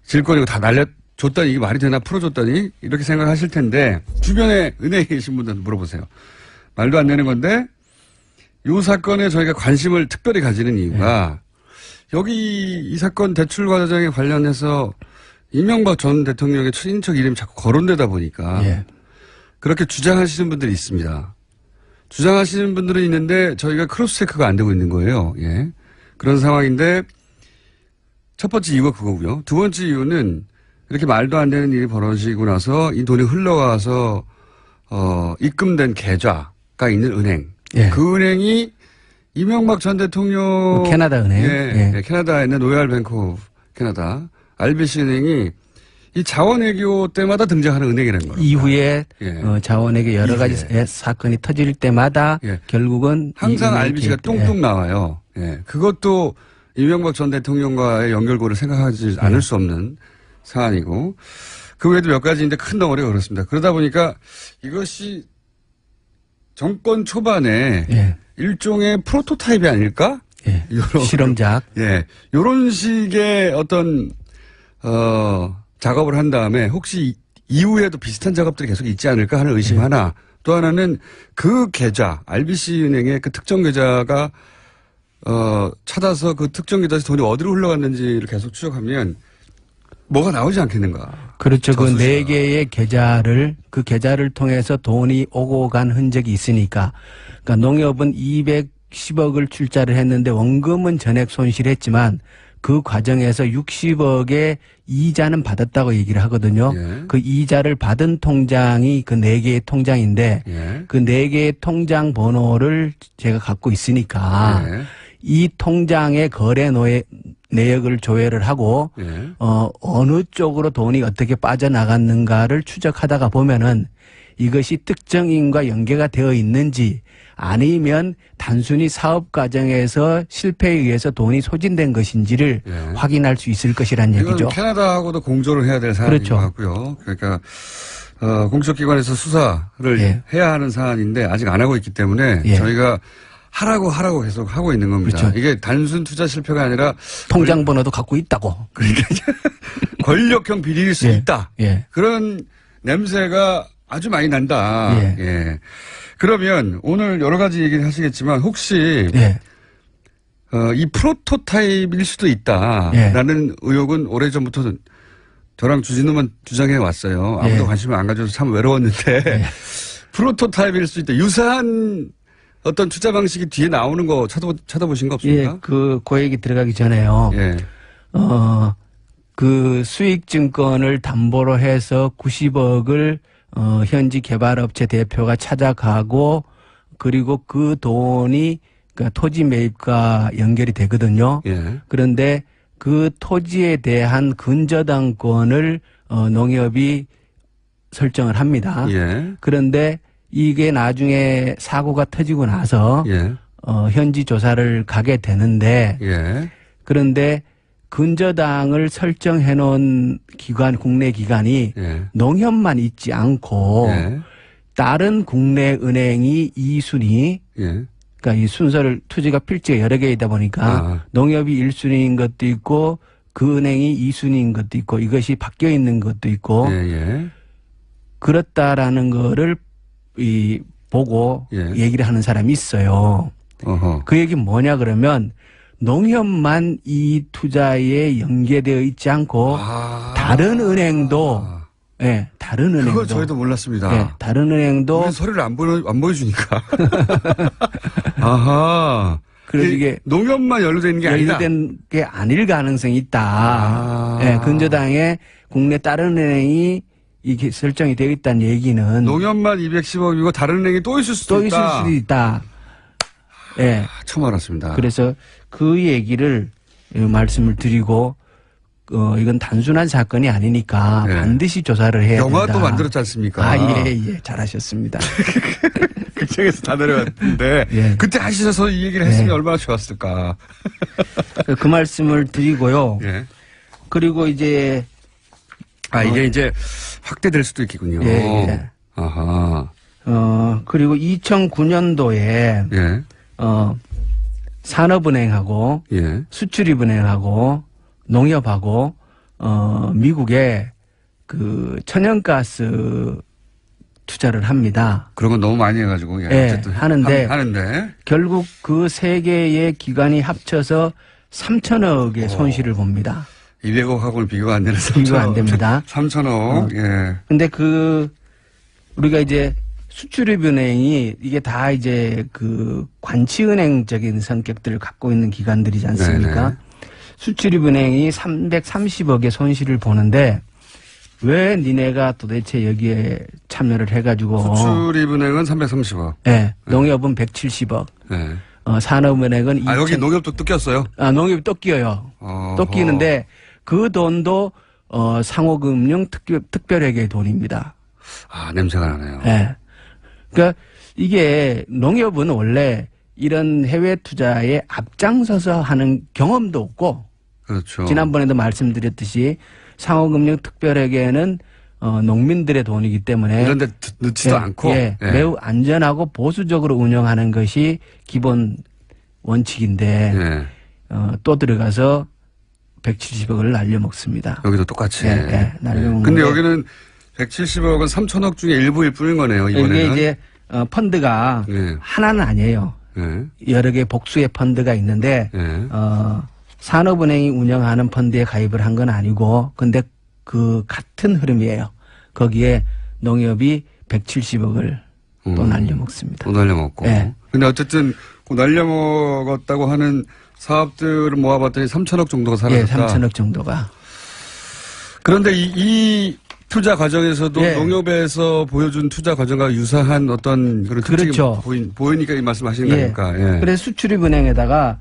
질권이고 다 날려줬다니 이게 말이 되나 풀어줬다니 이렇게 생각하실 텐데 주변에 은행에 계신 분들한테 물어보세요. 말도 안 되는 건데 이 사건에 저희가 관심을 특별히 가지는 이유가 여기 이 사건 대출 과정에 관련해서 이명박 전 대통령의 친인척 이름이 자꾸 거론되다 보니까 그렇게 주장하시는 분들이 있습니다. 주장하시는 분들은 있는데 저희가 크로스 체크가 안 되고 있는 거예요. 예. 그런 상황인데 첫 번째 이유가 그거고요. 두 번째 이유는 이렇게 말도 안 되는 일이 벌어지고 나서 이 돈이 흘러가서 입금된 계좌가 있는 은행. 그 은행이 이명박 전 대통령 캐나다 은행. 캐나다에 있는 로얄 뱅크 오브 캐나다 RBC 은행이 이 자원외교 때마다 등장하는 은행이라는 거예요. 이후에 자원외교 여러 가지 사건이 터질 때마다 결국은 항상 RBC가 뚱뚱 나와요. 예. 그것도 이명박 전 대통령과의 연결고를 생각하지 않을 수 없는 사안이고 그 외에도 몇 가지인데 큰 덩어리가 그렇습니다. 그러다 보니까 이것이 정권 초반에 일종의 프로토타입이 아닐까? 요런 실험작. 요런 식의 어떤 작업을 한 다음에 혹시 이후에도 비슷한 작업들이 계속 있지 않을까 하는 의심 하나. 또 하나는 그 계좌, RBC 은행의 그 특정 계좌가 찾아서 그 특정 계좌에서 돈이 어디로 흘러갔는지를 계속 추적하면 뭐가 나오지 않겠는가. 그렇죠. 그 저수지가. 4개의 계좌를 통해서 돈이 오고 간 흔적이 있으니까. 그러니까 농협은 210억을 출자를 했는데 원금은 전액 손실했지만 그 과정에서 60억의 이자는 받았다고 얘기를 하거든요. 예. 그 이자를 받은 통장이 그 4개의 통장인데 예. 그 4개의 통장 번호를 제가 갖고 있으니까 예. 이 통장의 거래 내역을 조회를 하고 예. 어느 쪽으로 돈이 어떻게 빠져나갔는가를 추적하다가 보면은 이것이 특정인과 연계가 되어 있는지 아니면 단순히 사업 과정에서 실패에 의해서 돈이 소진된 것인지를 예. 확인할 수 있을 것이란 이건 얘기죠. 캐나다하고도 공조를 해야 될 사안인 그렇죠. 것 같고요. 그러니까 공적기관에서 수사를 예. 해야 하는 사안인데 아직 안 하고 있기 때문에 예. 저희가 하라고 계속 하고 있는 겁니다. 그렇죠. 이게 단순 투자 실패가 아니라 통장 번호도 갖고 있다고. 권력형 비리일 수 예. 있다. 예. 그런 냄새가 아주 많이 난다. 예. 예. 그러면 오늘 여러 가지 얘기를 하시겠지만 혹시 예. 이 프로토타입일 수도 있다라는 의혹은 오래전부터 저랑 주진우만 주장해 왔어요. 아무도 예. 관심을 안 가져서 참 외로웠는데 예. 프로토타입일 수 있다. 유사한 어떤 투자 방식이 뒤에 나오는 거 찾아보신 거 예. 없습니까? 그 얘기 들어가기 전에요. 예. 그 수익증권을 담보로 해서 90억을 현지 개발업체 대표가 찾아가고 그리고 그 돈이 그러니까 토지 매입과 연결이 되거든요. 예. 그런데 그 토지에 대한 근저당권을 농협이 설정을 합니다. 예. 그런데 이게 나중에 사고가 터지고 나서 예. 현지 조사를 가게 되는데 예. 그런데 근저당을 설정해 놓은 기관, 국내 기관이 예. 농협만 있지 않고 예. 다른 국내 은행이 2순위, 예. 그러니까 이 순서를 투지가 필지가 여러 개이다 보니까 아. 농협이 1순위인 것도 있고 그 은행이 2순위인 것도 있고 이것이 바뀌어 있는 것도 있고 예. 예. 그렇다라는 거를 보고 예. 얘기를 하는 사람이 있어요. 어허. 그 얘기는 뭐냐 그러면 농협만 이 투자에 연계되어 있지 않고 다른 은행도 예, 다른 은행도 그거 저희도 몰랐습니다. 예, 다른 은행도 우리 서류를 안 보여주니까. 아하. 그래서 이게 농협만 연루되어 있는 게 아니다. 연루된 게 아닐 가능성이 있다. 아. 예, 근저당에 국내 다른 은행이 이게 설정이 되어 있다는 얘기는 농협만 210억이고 다른 은행이 또 있을 수도 또 있을 있다. 수도 있다. 예. 처음 알았습니다. 그래서 그 얘기를 말씀을 드리고 이건 단순한 사건이 아니니까 네. 반드시 조사를 해야 된다. 영화도 만들었지 않습니까? 아, 예, 잘하셨습니다. 극장에서 다 내려왔는데 예. 그때 하시셔서 이 얘기를 했으면 네. 얼마나 좋았을까. 그 말씀을 드리고요. 예. 그리고 이제 이게 이제 확대될 수도 있겠군요. 예. 아하. 그리고 2009년도에 예. 산업은행하고 예. 수출입은행하고 농협하고 미국에 그 천연가스 투자를 합니다. 그런 건 너무 많이 해가지고. 예, 어쨌든 하는데 결국 그 세 개의 기관이 합쳐서 3천억의 손실을 봅니다. 200억하고는 비교가 안 되는 3천억. 비교가 안 됩니다. 3천억. 예. 근데 우리가 이제 수출입은행이 이게 다 이제 그 관치은행적인 성격들을 갖고 있는 기관들이지 않습니까? 네네. 수출입은행이 330억의 손실을 보는데 왜 니네가 도대체 여기에 참여를 해가지고 수출입은행은 330억. 네, 농협은 170억, 네. 산업은행은 여기 농협도 또 꼈어요? 농협이 또 끼어요. 또 끼는데 그 돈도 상호금융 특별회계의 돈입니다. 냄새가 나네요. 네. 그러니까 이게 농협은 원래 이런 해외 투자에 앞장서서 하는 경험도 없고 그렇죠. 지난번에도 말씀드렸듯이 상호금융 특별회계는 농민들의 돈이기 때문에 이런 데 넣지도 않고 매우 안전하고 보수적으로 운영하는 것이 기본 원칙인데 또 들어가서 170억을 날려먹습니다. 여기도 똑같이. 날려먹는. 근데 여기는 170억은 3천억 중에 일부일 뿐인 거네요. 이번에는. 이게 이제 펀드가 하나는 아니에요. 여러 개 복수의 펀드가 있는데 산업은행이 운영하는 펀드에 가입을 한 건 아니고 근데 그 같은 흐름이에요. 거기에 농협이 170억을 또 날려먹습니다. 또 날려먹고. 네. 근데 어쨌든 그 날려먹었다고 하는 사업들을 모아봤더니 3천억 정도가 예, 사라졌다. 3천억 정도가. 그런데 이 투자 과정에서도 예. 농협에서 보여준 투자 과정과 유사한 어떤 그런 특징이 그렇죠. 보이니까 이 말씀하시는 예. 거니까. 예. 그래서 수출입은행에다가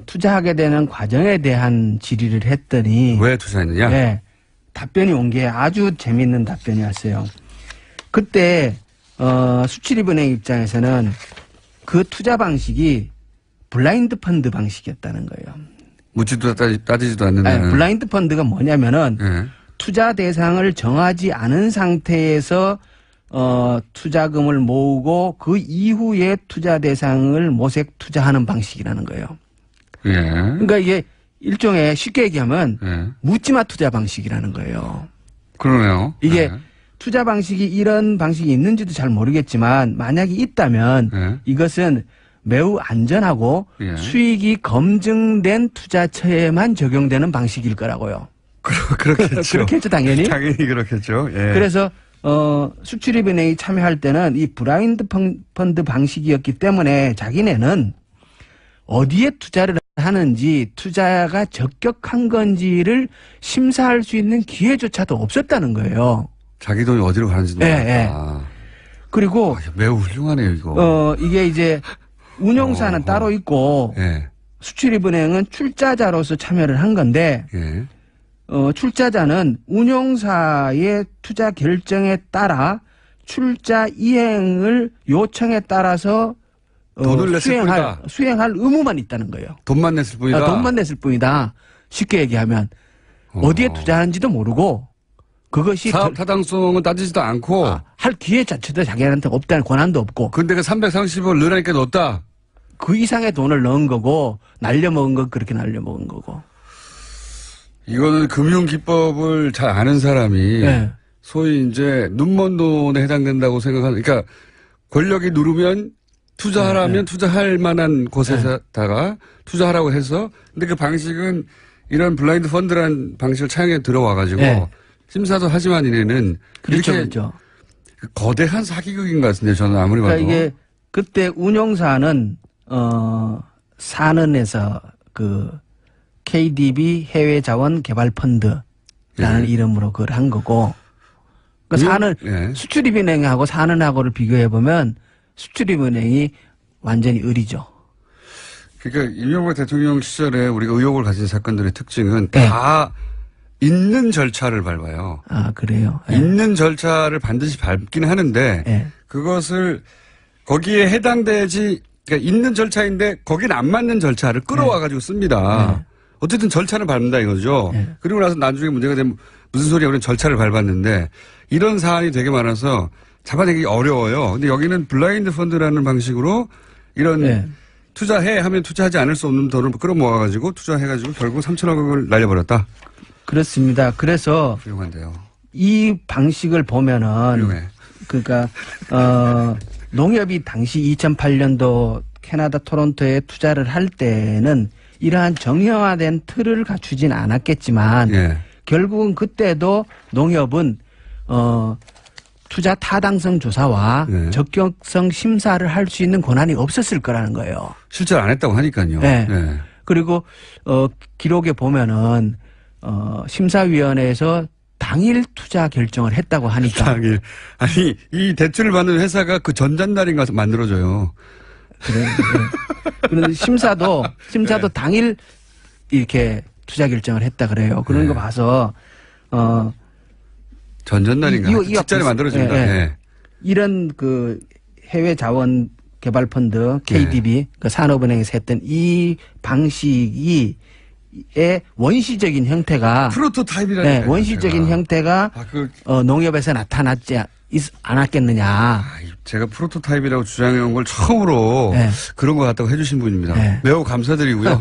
투자하게 되는 과정에 대한 질의를 했더니 왜 투자했느냐? 예, 답변이 온 게 아주 재미있는 답변이 왔어요. 그때 수출입은행 입장에서는 그 투자 방식이 블라인드 펀드 방식이었다는 거예요. 묻지도 따지지도 않는다는. 아니, 블라인드 펀드가 뭐냐면은 예. 투자 대상을 정하지 않은 상태에서 투자금을 모으고 그 이후에 투자 대상을 모색 투자하는 방식이라는 거예요. 예. 그러니까 이게 일종의 쉽게 얘기하면 예. 묻지마 투자 방식이라는 거예요. 그러네요. 이게 예. 투자 방식이 이런 방식이 있는지도 잘 모르겠지만 만약에 있다면 예. 이것은 매우 안전하고 예. 수익이 검증된 투자처에만 적용되는 방식일 거라고요. 그렇겠죠. 그렇겠죠, 당연히. 당연히 그렇겠죠. 예. 그래서 수출입은행이 참여할 때는 이 블라인드 펀드 방식이었기 때문에 자기네는 어디에 투자를 하는지 투자가 적격한 건지를 심사할 수 있는 기회조차도 없었다는 거예요. 자기 돈이 어디로 가는지도 예, 모르겠다. 그리고 매우 훌륭하네요, 이거. 이게 이제 운용사는 따로 있고 예. 수출입은행은 출자자로서 참여를 한 건데 예. 출자자는 운용사의 투자 결정에 따라 출자 이행을 요청에 따라서 돈을 냈을 뿐이다. 수행할 의무만 있다는 거예요. 돈만 냈을 뿐이다. 돈만 냈을 뿐이다. 쉽게 얘기하면 어디에 투자하는지도 모르고 그것이 사업 타당성은 따지지도 않고. 할 기회 자체도 자기한테 없다는 권한도 없고 근데 그 330을 넣으라니까 넣었다. 그 이상의 돈을 넣은 거고 날려먹은 건 그렇게 날려먹은 거고. 이거는 금융기법을 잘 아는 사람이 네. 소위 이제 눈먼 돈에 해당된다고 생각하는, 그러니까 권력이 누르면 투자하라면 투자할 만한 곳에다가 투자하라고 해서, 근데 그 방식은 이런 블라인드 펀드라는 방식을 차용해 들어와가지고 네. 심사도 하지만 이래는 그렇죠, 이렇게 그렇죠. 거대한 사기극인 것 같은데 저는 아무리 봐도. 그러니까 이게 그때 운용사는 산은에서 그 KDB 해외자원개발펀드라는 예. 이름으로 그걸 한 거고. 그 산은 예. 수출입은행하고 산은하고를 비교해 보면 수출입은행이 완전히 을이죠. 그러니까 이명박 대통령 시절에 우리가 의혹을 가진 사건들의 특징은 네. 다 있는 절차를 밟아요. 아, 그래요. 예. 있는 절차를 반드시 밟긴 하는데 예. 그것을 거기에 해당되지, 그러니까 있는 절차인데 거기는 안 맞는 절차를 끌어와가지고 씁니다. 네. 어쨌든 절차는 밟는다 이거죠. 네. 그리고 나서 나중에 문제가 되면 무슨 소리야, 우리는 절차를 밟았는데 이런 사안이 되게 많아서 잡아내기 어려워요. 근데 여기는 블라인드 펀드라는 방식으로 이런 네. 투자해 하면 투자하지 않을 수 없는 돈을 끌어모아가지고 투자해가지고 결국 3천억을 날려버렸다. 그렇습니다. 그래서 훌륭한데요. 이 방식을 보면은 훌륭해. 그러니까 농협이 당시 2008년도 캐나다 토론토에 투자를 할 때는 이러한 정형화된 틀을 갖추진 않았겠지만 예. 결국은 그때도 농협은 투자 타당성 조사와 네. 적격성 심사를 할 수 있는 권한이 없었을 거라는 거예요. 실제로 안 했다고 하니까요. 네. 네. 그리고 기록에 보면은 심사위원회에서 당일 투자 결정을 했다고 하니까. 당일. 아니, 이 대출을 받는 회사가 그 전전날인 가서 만들어줘요. 그래. 그런데 심사도 네. 당일 이렇게 투자 결정을 했다 그래요. 그런 네. 거 봐서 전전날인가. 이거 직전에 비슷- 만들어집니다. 예, 예. 예. 이런 그 해외 자원 개발 펀드 KDB 네. 그 산업은행에서 했던 이 방식이 의 원시적인 형태가 프로토타입이라는 네, 원시적인 형태가 농협에서 나타났지 않았겠느냐. 제가 프로토타입이라고 주장해온 걸 처음으로 네. 그런 것 같다고 해주신 분입니다. 네. 매우 감사드리고요.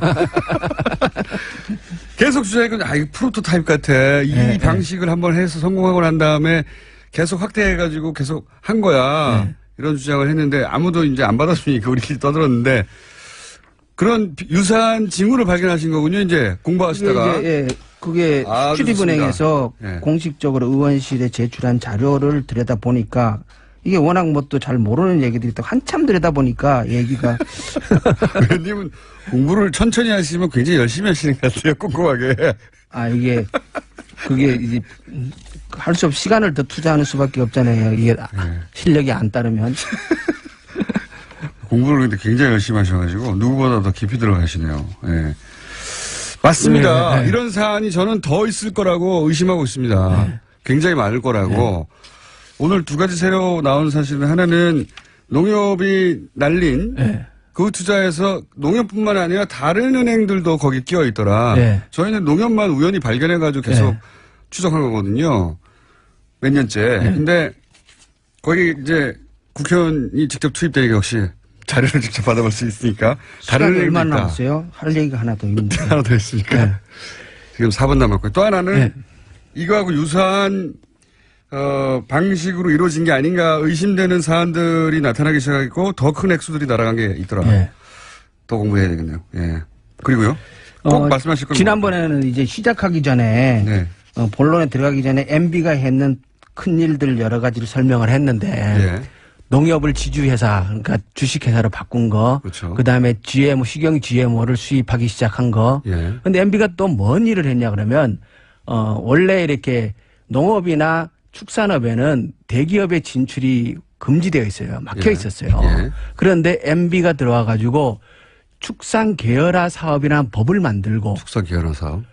계속 주장해서 이거 프로토타입 같아. 이 네, 방식을 한번 해서 성공하고 난 다음에 계속 확대해가지고 계속 한 거야. 네. 이런 주장을 했는데 아무도 이제 안 받아주니까 우리끼리 떠들었는데 그런 유사한 징후를 발견하신 거군요. 이제 공부하시다가. 그게 아, 수출입은행에서 예. 공식적으로 의원실에 제출한 자료를 들여다 보니까 이게 워낙 뭐 또 잘 모르는 얘기들이 또 한참 들여다 보니까 얘기가 의원님은 공부를 천천히 하시면 굉장히 열심히 하시는 것 같아요. 꼼꼼하게. 이게 그게 이제 할 수 없이 시간을 더 투자하는 수밖에 없잖아요. 이게 실력이 안 따르면. 공부를 근데 굉장히 열심히 하셔가지고 누구보다 더 깊이 들어가시네요. 예. 맞습니다. 네. 이런 사안이 저는 더 있을 거라고 의심하고 있습니다. 네. 굉장히 많을 거라고. 오늘 두 가지 새로 나온 사실은 하나는 농협이 날린 네. 그 투자에서 농협뿐만 아니라 다른 은행들도 거기 끼어 있더라. 네. 저희는 농협만 우연히 발견해가지고 계속 네. 추적한 거거든요. 몇 년째. 근데 거기 이제 국회의원이 직접 투입되니까 역시 자료를 직접 받아볼 수 있으니까 다른 시간이 은행도 얼마나 있다. 남았어요? 할 얘기가 하나 더 있는데. 하나 더 있으니까. 네. 지금 4분 남았고요. 또 하나는 네. 이거하고 유사한 방식으로 이루어진 게 아닌가 의심되는 사안들이 나타나기 시작했고 더 큰 액수들이 날아간 게 있더라. 네. 더 공부해야 되겠네요. 예. 그리고요. 꼭 말씀하실 걸. 지난번에는 이제 시작하기 전에 네. 본론에 들어가기 전에 MB가 했는 큰 일들 여러 가지를 설명을 했는데 예. 농협을 지주회사 그러니까 주식회사로 바꾼 거, 그렇죠. 그다음에 GMO 식용 GMO를 수입하기 시작한 거. 예. 근데 MB가 또 뭔 일을 했냐 그러면 원래 이렇게 농업이나 축산업에는 대기업의 진출이 금지되어 있어요. 막혀 예. 있었어요. 예. 그런데 MB가 들어와 가지고 축산 계열화 사업이라는 법을 만들고 축사 기여나 사업.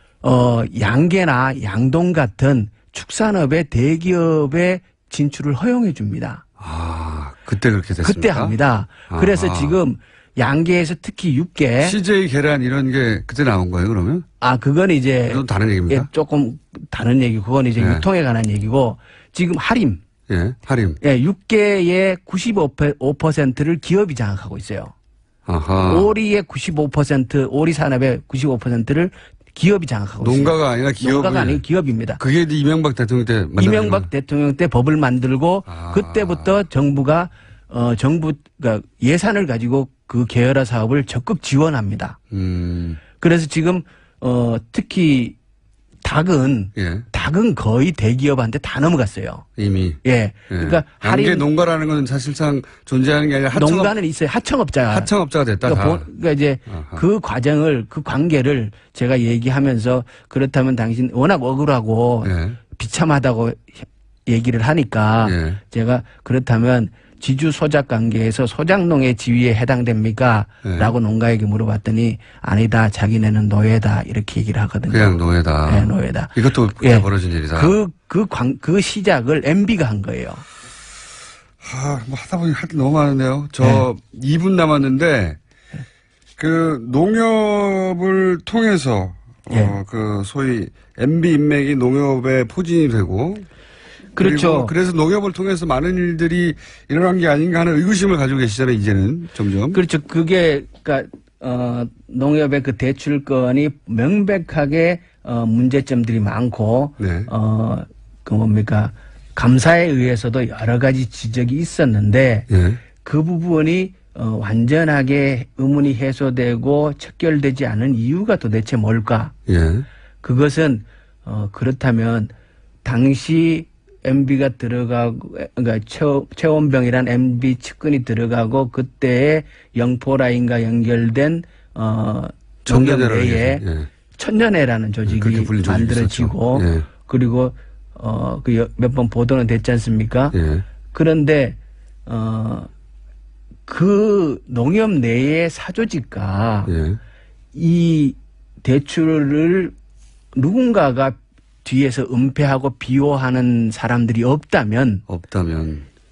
양계나 양동 같은 축산업의 대기업의 진출을 허용해 줍니다. 아, 그때 그렇게 됐습니까? 그때 합니다. 그래서 아하. 지금 양계에서 특히 육계 CJ 계란 이런 게 그때 나온 거예요, 그러면? 그건 이제 그건 다른 얘기입니다. 조금 다른 얘기. 그건 이제 예. 유통에 관한 얘기고 지금 할인 예, 할인. 육계의 95%를 기업이 장악하고 있어요. 아하. 오리의 95% 오리 산업의 95%를 기업이 장악하고 있어요. 농가가 아니라 기업이. 농가가 아니고 기업입니다. 그게 이명박 대통령 때 만든 이명박 거. 대통령 때 법을 만들고 아. 그때부터 정부가 그러니까 예산을 가지고 그 계열화 사업을 적극 지원합니다. 그래서 지금 특히 닭은 거의 대기업한테 다 넘어갔어요. 이미. 예. 그러니까 양계 농가라는 건 사실상 존재하는 게 아니라 농가는 있어요. 하청업자가 됐다. 그러니까 이제 아하. 그 과정을 그 관계를 제가 얘기하면서 그렇다면 당신 워낙 억울하고 예. 비참하다고 얘기를 하니까 예. 제가 그렇다면 지주 소작 관계에서 소작농의 지위에 해당됩니까? 예. 라고 농가에게 물어봤더니 아니다. 자기네는 노예다. 이렇게 얘기를 하거든요. 그냥 노예다. 네, 노예다. 이것도 그때 예. 벌어진 일이다. 그 시작을 MB가 한 거예요. 뭐 하다 보니 할 게 너무 많은데요. 저 2분 남았는데 그 농협을 통해서 그 소위 MB 인맥이 농협에 포진이 되고 그렇죠. 그래서 농협을 통해서 많은 일들이 일어난 게 아닌가 하는 의구심을 가지고 계시잖아요. 이제는 점점. 그렇죠. 그게 그러니까 농협의 그 대출건이 명백하게 문제점들이 많고 네. 그 뭡니까 감사에 의해서도 여러 가지 지적이 있었는데 예. 그 부분이 완전하게 의문이 해소되고 척결되지 않은 이유가 도대체 뭘까? 예. 그것은 그렇다면 당시 MB가 들어가고 그러니까 최원병이란 MB 측근이 들어가고 그때의 영포라인과 연결된 농협 내에 천년회라는 조직이 만들어지고 그리고 몇 번 보도는 됐지 않습니까? 예. 그런데 그 농협 내의 사조직과 이 대출을 누군가가 뒤에서 은폐하고 비호하는 사람들이 없다면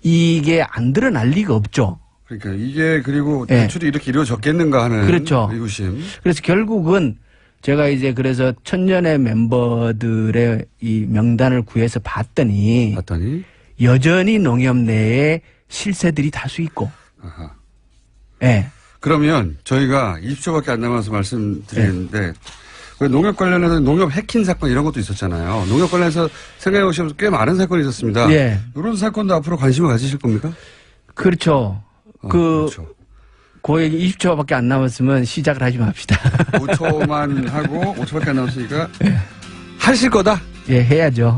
이게 안 드러날 리가 없죠. 그러니까 이게 그리고 대출이 이렇게 이루어졌겠는가 하는 그렇죠. 의구심. 그래서 결국은 제가 이제 그래서 천년의 멤버들의 이 명단을 구해서 봤더니 여전히 농협 내에 실세들이 다수 있고. 아하. 예. 그러면 저희가 20초밖에 안 남아서 말씀드리는데 농협 관련해서 농협 해킹 사건 이런 것도 있었잖아요. 농협 관련해서 생각해 보시면 꽤 많은 사건이 있었습니다. 이런 사건도 앞으로 관심을 가지실 겁니까? 그렇죠. 그렇죠. 그 얘기 20초밖에 안 남았으면 시작을 하지 맙시다. 5초만 하고 5초밖에 안 남았으니까 하실 거다? 예, 해야죠.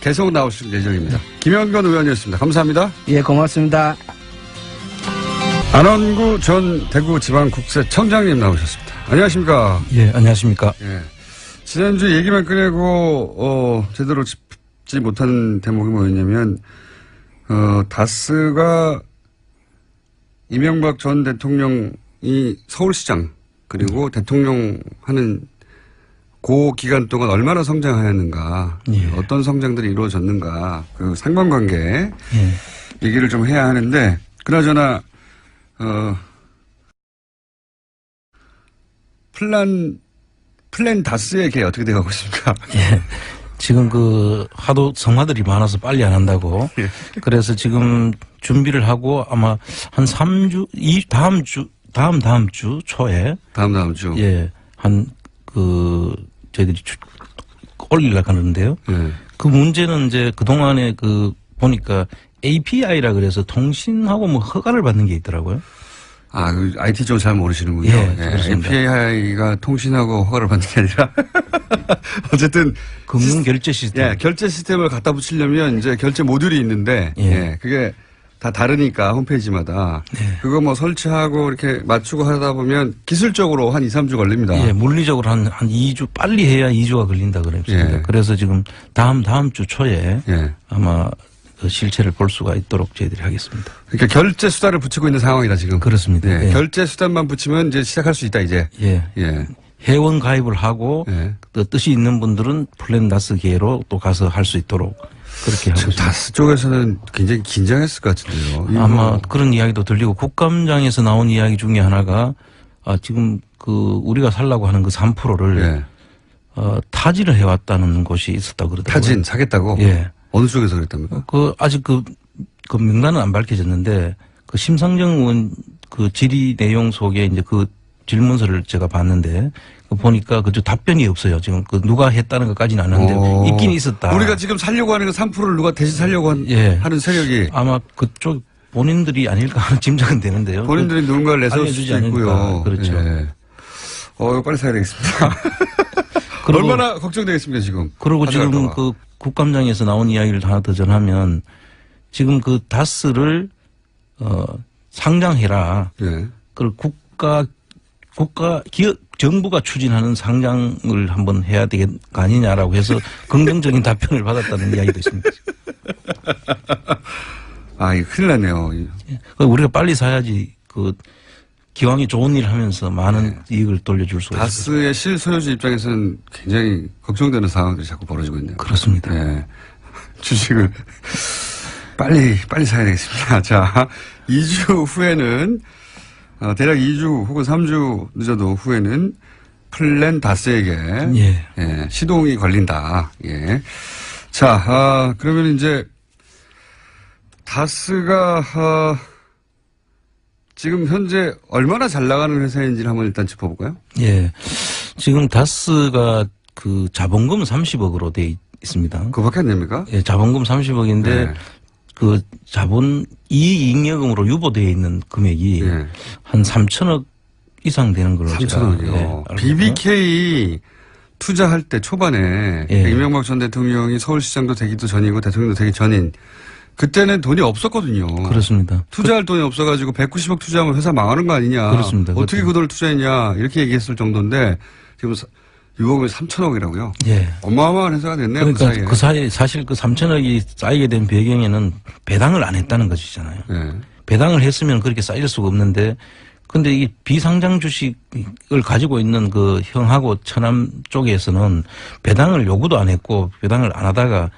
계속 나오실 예정입니다. 김영건 의원이었습니다. 감사합니다. 예, 고맙습니다. 안원구 전 대구지방국세청장님 나오셨습니다. 안녕하십니까? 예, 안녕하십니까. 예. 지난주 얘기만 꺼내고 제대로 짚지 못한 대목이 뭐였냐면 다스가 이명박 전 대통령이 서울시장 그리고 대통령 하는 그 기간 동안 얼마나 성장하였는가, 예. 어떤 성장들이 이루어졌는가, 그 상관관계 예. 얘기를 좀 해야 하는데, 그나저나 플랜 다스의 개 어떻게 돼가고 있습니까? 예. 지금 하도 성화들이 많아서 빨리 안 한다고. 예. 그래서 지금 준비를 하고 아마 한 3주, 다음 주 초에. 다음 주. 예. 저희들이 올리려고 하는데요. 예. 그 문제는 이제 그동안에 보니까 API라 그래서 통신하고 뭐 허가를 받는 게 있더라고요. 그 IT 좀 잘 모르시는군요. 예, 그렇습니다. API가 통신하고 허가를 받는 게 아니라 어쨌든 금융 결제 시스템. 예, 결제 시스템을 갖다 붙이려면 이제 결제 모듈이 있는데 예. 그게 다 다르니까 홈페이지마다 그거 뭐 설치하고 이렇게 맞추고 하다 보면 기술적으로 한 2, 3주 걸립니다. 예, 물리적으로 한 2주 빨리 해야 2주가 걸린다 그랬습니다. 예. 그래서 지금 다음 주 초에 예. 아마 그 실체를 볼 수가 있도록 저희들이 하겠습니다. 그러니까 결제 수단을 붙이고 있는 상황이다 지금. 그렇습니다. 예. 예. 결제 수단만 붙이면 이제 시작할 수 있다 이제. 예. 예. 회원 가입을 하고 예. 또 뜻이 있는 분들은 플랜다스 계로 또 가서 할 수 있도록 그렇게 하고 지금 있습니다. 다스 쪽에서는 굉장히 긴장했을 것 같은데요. 아마 그런 이야기도 들리고 국감장에서 나온 이야기 중에 하나가 지금 우리가 살라고 하는 그 3%를 예. 타지를 해왔다는 곳이 있었다고 그러더라고요. 타진 사겠다고? 예. 어느 쪽에서 그랬답니까? 아직 그 명단은 안 밝혀졌는데 심상정 의원 질의 내용 속에 이제 그 질문서를 제가 봤는데 보니까 답변이 없어요. 지금 누가 했다는 것까지는 안 하는데 있긴 있었다. 우리가 지금 살려고 하는 그 3%를 누가 대신 살려고 하는 세력이 아마 그쪽 본인들이 아닐까 하는 짐작은 되는데요. 본인들이 누군가를 내세울 알려주지 수도 있고요. 않으니까. 그렇죠. 예. 이거 빨리 사야 되겠습니다. 얼마나 걱정되겠습니까 지금. 그리고 지금 가져갈까 봐. 국감장에서 나온 이야기를 하나 더 전하면 지금 다스를 상장해라. 예. 그걸 기업 정부가 추진하는 상장을 한번 해야 되는 거 아니냐라고 해서 긍정적인 답변을 받았다는 이야기도 있습니다. 이거 큰일 났네요. 우리가 빨리 사야지 기왕에 좋은 일을 하면서 많은 이익을 돌려줄 수가 있습니다. 다스의 실소유주 입장에서는 굉장히 걱정되는 상황들이 자꾸 벌어지고 있네요. 그렇습니다. 예. 주식을 빨리 사야 되겠습니다. 자, 2주 후에는 대략 2주 혹은 3주 늦어도 후에는 플랜 다스에게 예. 시동이 걸린다. 예. 자, 그러면 이제 다스가 지금 현재 얼마나 잘 나가는 회사인지를 한번 일단 짚어볼까요? 예. 지금 다스가 자본금은 30억으로 돼 있습니다. 그거밖에 안 됩니까? 예, 자본금 30억인데 네. 이익잉여금으로 유보되어 있는 금액이 예. 한 3천억 이상 되는 걸로 3천억이요. BBK 투자할 때 초반에 예. 이명박 전 대통령이 서울시장도 되기도 전이고 대통령도 되기 전인 그때는 돈이 없었거든요. 그렇습니다. 투자할 돈이 없어가지고 190억 투자하면 회사 망하는 거 아니냐. 그렇습니다. 어떻게 그 돈을 투자했냐 이렇게 얘기했을 정도인데 지금 유보금이 3천억이라고요. 예. 어마어마한 회사가 됐네요. 그러니까 그 사이에. 사실 3천억이 쌓이게 된 배경에는 배당을 안 했다는 것이잖아요. 예. 배당을 했으면 그렇게 쌓일 수가 없는데 근데 이 비상장 주식을 가지고 있는 형하고 천암 쪽에서는 배당을 요구도 안 했고 배당을 안 하다가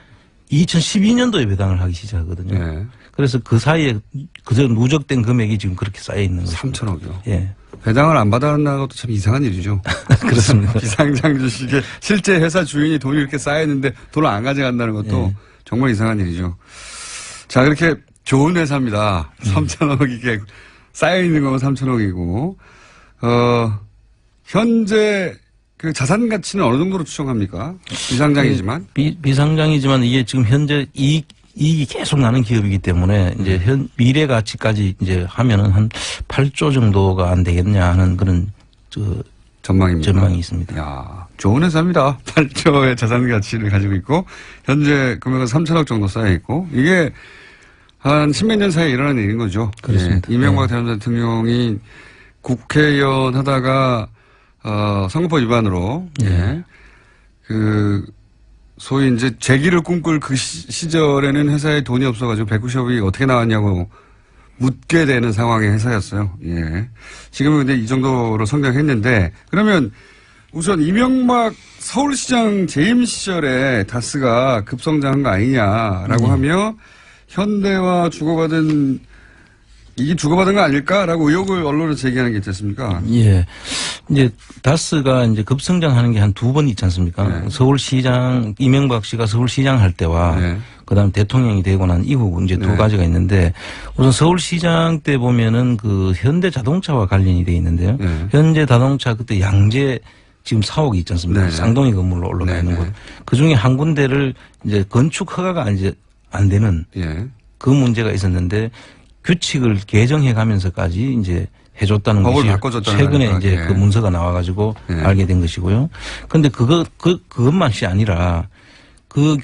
2012년도에 배당을 하기 시작하거든요. 예. 그래서 그 사이에 그저 누적된 금액이 지금 그렇게 쌓여 있는 거죠. 3천억이요. 예. 배당을 안 받아간다는 것도 참 이상한 일이죠. 그렇습니다. 비상장 주식에 실제 회사 주인이 돈이 이렇게 쌓여있는데 돈을 안 가져간다는 것도 정말 이상한 일이죠. 자, 그렇게 좋은 회사입니다. 3천억 이게 쌓여있는 건 3천억이고, 현재 그 자산 가치는 어느 정도로 추정합니까? 비상장이지만. 비상장이지만 이게 지금 현재 이익이 계속 나는 기업이기 때문에 이제 미래 가치까지 이제 하면은 한 8조 정도가 안 되겠냐 하는 그런 전망입니다. 전망이 있습니다. 야, 좋은 회사입니다. 8조의 자산 가치를 가지고 있고 현재 금액은 3천억 정도 쌓여 있고 이게 한 10몇 년 사이에 일어난 일인 거죠. 그렇습니다. 예. 이명박 전 대통령이 국회의원 하다가 선거법 위반으로 예. 소위 이제 재기를 꿈꿀 그 시절에는 회사에 돈이 없어가지고 190억이 어떻게 나왔냐고 묻게 되는 상황의 회사였어요. 예. 지금은 근데 이 정도로 성장했는데 그러면 우선 이명박 서울시장 재임 시절에 다스가 급성장한 거 아니냐라고 하며 현대와 이게 주고받은 거 아닐까라고 의혹을 언론에 제기하는 게 있지 않습니까? 예. 이제 다스가 이제 급성장하는 게 한 두 번 있지 않습니까? 네. 서울시장, 이명박 씨가 서울시장 할 때와 네. 그다음 대통령이 되고 난 이후 이제 두 네. 가지가 있는데 우선 서울시장 때 보면은 그 현대자동차와 관련이 돼 있는데요. 네. 현대자동차 그때 양재 지금 사옥이 있지 않습니까? 네. 쌍둥이 건물로 올라가 네. 있는 곳. 그 중에 한 군데를 이제 건축 허가가 이제 안 되는 예. 그 문제가 있었는데 규칙을 개정해 가면서까지 이제 해줬다는 법을 것이 바꿔줬다는 최근에 거니까. 이제 예. 그 문서가 나와가지고 예. 알게 된 것이고요. 그런데 그것만이 아니라 그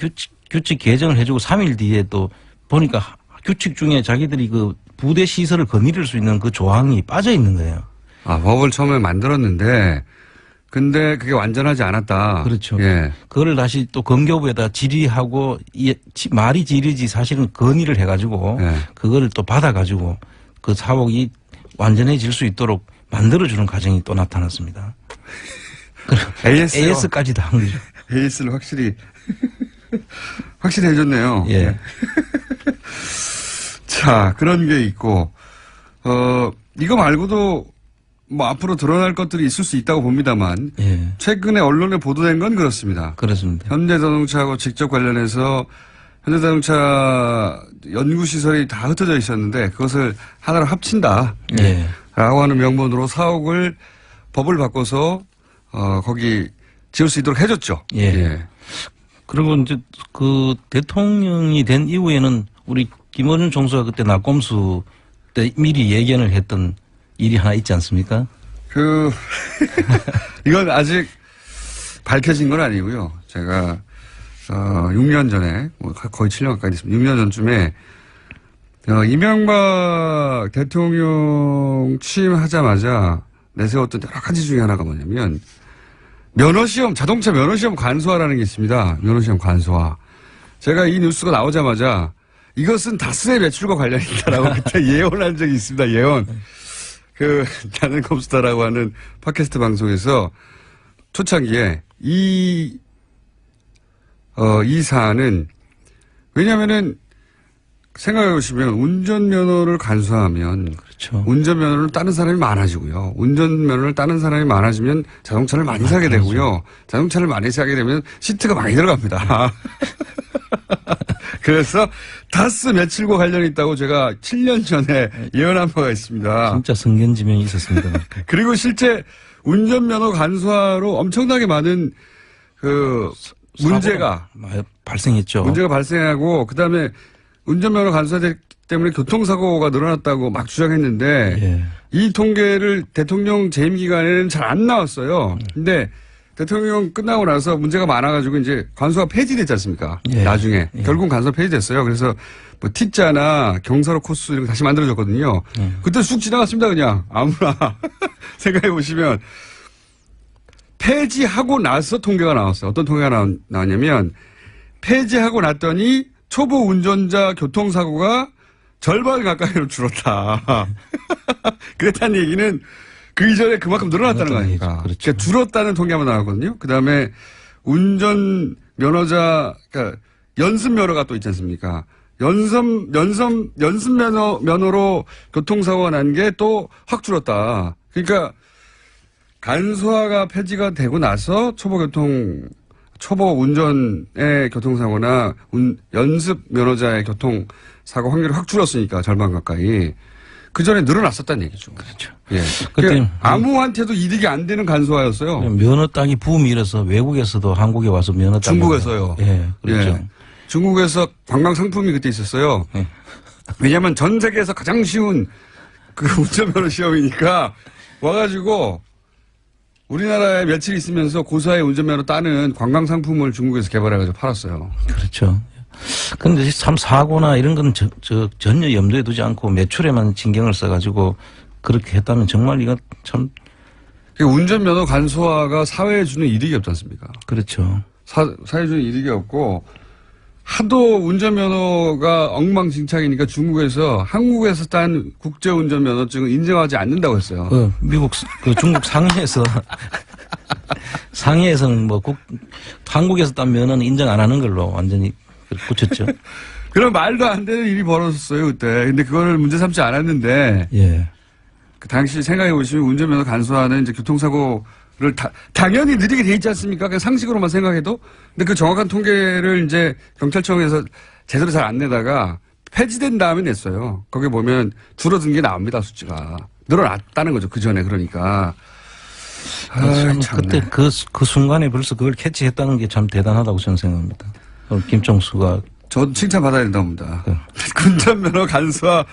규칙 개정을 해주고 3일 뒤에 또 보니까 규칙 중에 자기들이 그 부대 시설을 거느릴 수 있는 그 조항이 빠져 있는 거예요. 아, 법을 처음에 만들었는데 근데 그게 완전하지 않았다. 그렇죠. 예. 그거를 다시 또 검교부에다 질의하고 말이 질의지 사실은 건의를 해가지고 예. 그거를 또 받아가지고 그 사옥이 완전해질 수 있도록 만들어주는 과정이 또 나타났습니다. AS까지 다 한 거죠. AS를 확실히 해줬네요. 예. 자, 그런 게 있고, 이거 말고도 뭐 앞으로 드러날 것들이 있을 수 있다고 봅니다만, 예. 최근에 언론에 보도된 건 그렇습니다. 그렇습니다. 현대자동차하고 직접 관련해서 현대자동차 연구시설이 다 흩어져 있었는데 그것을 하나로 합친다. 예. 라고 하는 명분으로 사옥을 법을 바꿔서 거기 지을 수 있도록 해줬죠. 예. 그리고 이제 그 대통령이 된 이후에는 우리 김어준 총수가 그때 낙검수 때 미리 예견을 했던 일이 하나 있지 않습니까? 이건 아직 밝혀진 건 아니고요. 제가 6년 전에 거의 7년 가까이 됐습니다. 6년 전쯤에 이명박 대통령 취임하자마자 내세웠던 여러 가지 중에 하나가 뭐냐면 면허시험, 자동차 면허시험 간소화라는 게 있습니다. 면허시험 간소화. 제가 이 뉴스가 나오자마자 이것은 다스의 매출과 관련이 있다라고 그때 예언한 적이 있습니다. 예언. 나는 컴스타라고 하는 팟캐스트 방송에서 초창기에 이 사안은 왜냐면은 생각해 보시면 운전면허를 간소화하면 그렇죠. 운전면허를 따는 사람이 많아지고요. 운전면허를 따는 사람이 많아지면 자동차를 많이 사게 되고요. 자동차를 많이 사게 되면 시트가 많이 들어갑니다. 그래서 다스 매출과 관련이 있다고 제가 7년 전에 예언한 바가 있습니다. 진짜 성견지명이 있었습니다. 그리고 실제 운전면허 간소화로 엄청나게 많은 문제가 발생했죠. 문제가 발생하고 그다음에 운전면허 간소화 때문에 교통사고가 늘어났다고 막 주장했는데 예. 이 통계를 대통령 재임 기간에는 잘 안 나왔어요. 근데 대통령 끝나고 나서 문제가 많아가지고 이제 간소화 폐지됐지 않습니까? 예. 나중에 예. 결국 간소화 폐지됐어요. 그래서 뭐 T자나 경사로 코스 이런 거 다시 만들어졌거든요. 그때 쑥 지나갔습니다. 그냥 아무나 생각해 보시면 폐지하고 나서 통계가 나왔어요. 어떤 통계가 나왔냐면 폐지하고 났더니 초보 운전자 교통사고가 절반 가까이로 줄었다. 그랬다는 얘기는 그 이전에 그만큼 늘어났다는 거 아닙니까? 그렇죠. 그러니까 줄었다는 통계만 나왔거든요. 그 다음에 운전 면허자, 그러니까 연습 면허가 또 있지 않습니까? 연습 면허로 교통사고가 난 게 또 확 줄었다. 그러니까 간소화가 폐지가 되고 나서 초보 운전의 교통사고나 연습 면허자의 교통사고 확률이 확 줄었으니까 절반 가까이. 그 전에 늘어났었다는 얘기죠. 그렇죠. 예. 그때 아무한테도 이득이 안 되는 간소화였어요. 면허 따기 붐이 일어서 외국에서도 한국에 와서 면허 따고 중국에서요. 예, 그렇죠. 예. 중국에서 관광 상품이 그때 있었어요. 네. 왜냐하면 전 세계에서 가장 쉬운 그 운전면허 시험이니까 와가지고 우리나라에 며칠 있으면서 고사의 운전면허 따는 관광 상품을 중국에서 개발해가지고 팔았어요. 그렇죠. 근데 참 사고나 이런 건 전혀 염두에 두지 않고 매출에만 신경을 써가지고 그렇게 했다면 정말 이거 참. 운전면허 간소화가 사회에 주는 이득이 없지 않습니까? 그렇죠. 사회에 주는 이득이 없고 하도 운전면허가 엉망진창이니까 중국에서 한국에서 딴 국제운전면허증을 인정하지 않는다고 했어요. 중국 상해에서는 한국에서 딴 면허는 인정 안 하는 걸로 완전히 고쳤죠. 그런 말도 안 되는 일이 벌어졌어요, 그때. 근데 그거를 문제 삼지 않았는데. 예. 그 당시 생각해 보시면 운전면허 간소화는 이제 교통사고를 당연히 느리게 돼 있지 않습니까? 그냥 상식으로만 생각해도. 근데 그 정확한 통계를 이제 경찰청에서 제대로 잘 안 내다가 폐지된 다음에 냈어요. 거기 보면 줄어든 게 나옵니다, 수치가. 늘어났다는 거죠, 그 전에 그러니까. 그때 그 순간에 벌써 그걸 캐치했다는 게 참 대단하다고 저는 생각합니다. 김총수가. 저도 칭찬받아야 된다고 봅니다. 운전면허 간소화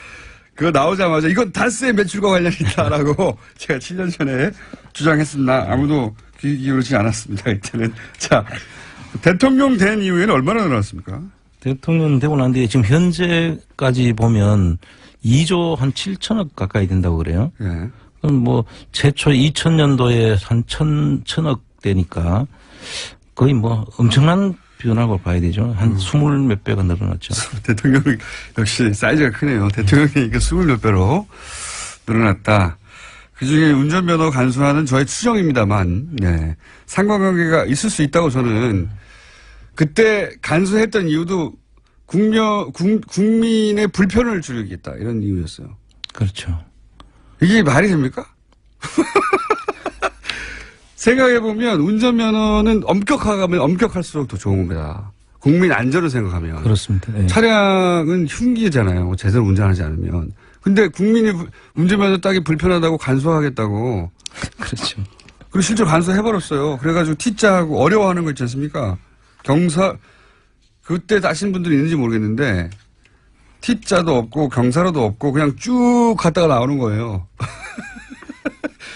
그거 나오자마자 이건 다스의 매출과 관련이 있다라고 제가 7년 전에 주장했습니다. 아무도 귀 기울이지 않았습니다. 이때는. 자, 대통령 된 이후에는 얼마나 늘어났습니까? 대통령 되고 난 뒤에 지금 현재까지 보면 2조 한 7천억 가까이 된다고 그래요. 예. 그럼 최초 2000년도에 한 천억 되니까 거의 엄청난 변화고 봐야 되죠. 한 20몇 배가 늘어났죠. 대통령이 역시 사이즈가 크네요. 대통령이니까 20몇 배로 늘어났다. 그중에 운전면허 간소화는 저의 추정입니다만, 네. 상관관계가 있을 수 있다고 저는 그때 간소했던 이유도 국민의 불편을 줄이겠다 이런 이유였어요. 그렇죠. 이게 말이 됩니까? 생각해보면 운전면허는 엄격하면 엄격할수록 더 좋은 겁니다. 국민 안전을 생각하면. 그렇습니다. 네. 차량은 흉기잖아요. 제대로 운전하지 않으면. 근데 국민이 운전면허 따기 불편하다고 간소화하겠다고. 그렇죠. 그리고 실제로 간소해버렸어요. 그래가지고 T자하고 어려워하는 거 있지 않습니까? 그때 따신 분들이 있는지 모르겠는데 T자도 없고 경사로도 없고 그냥 쭉 갔다가 나오는 거예요.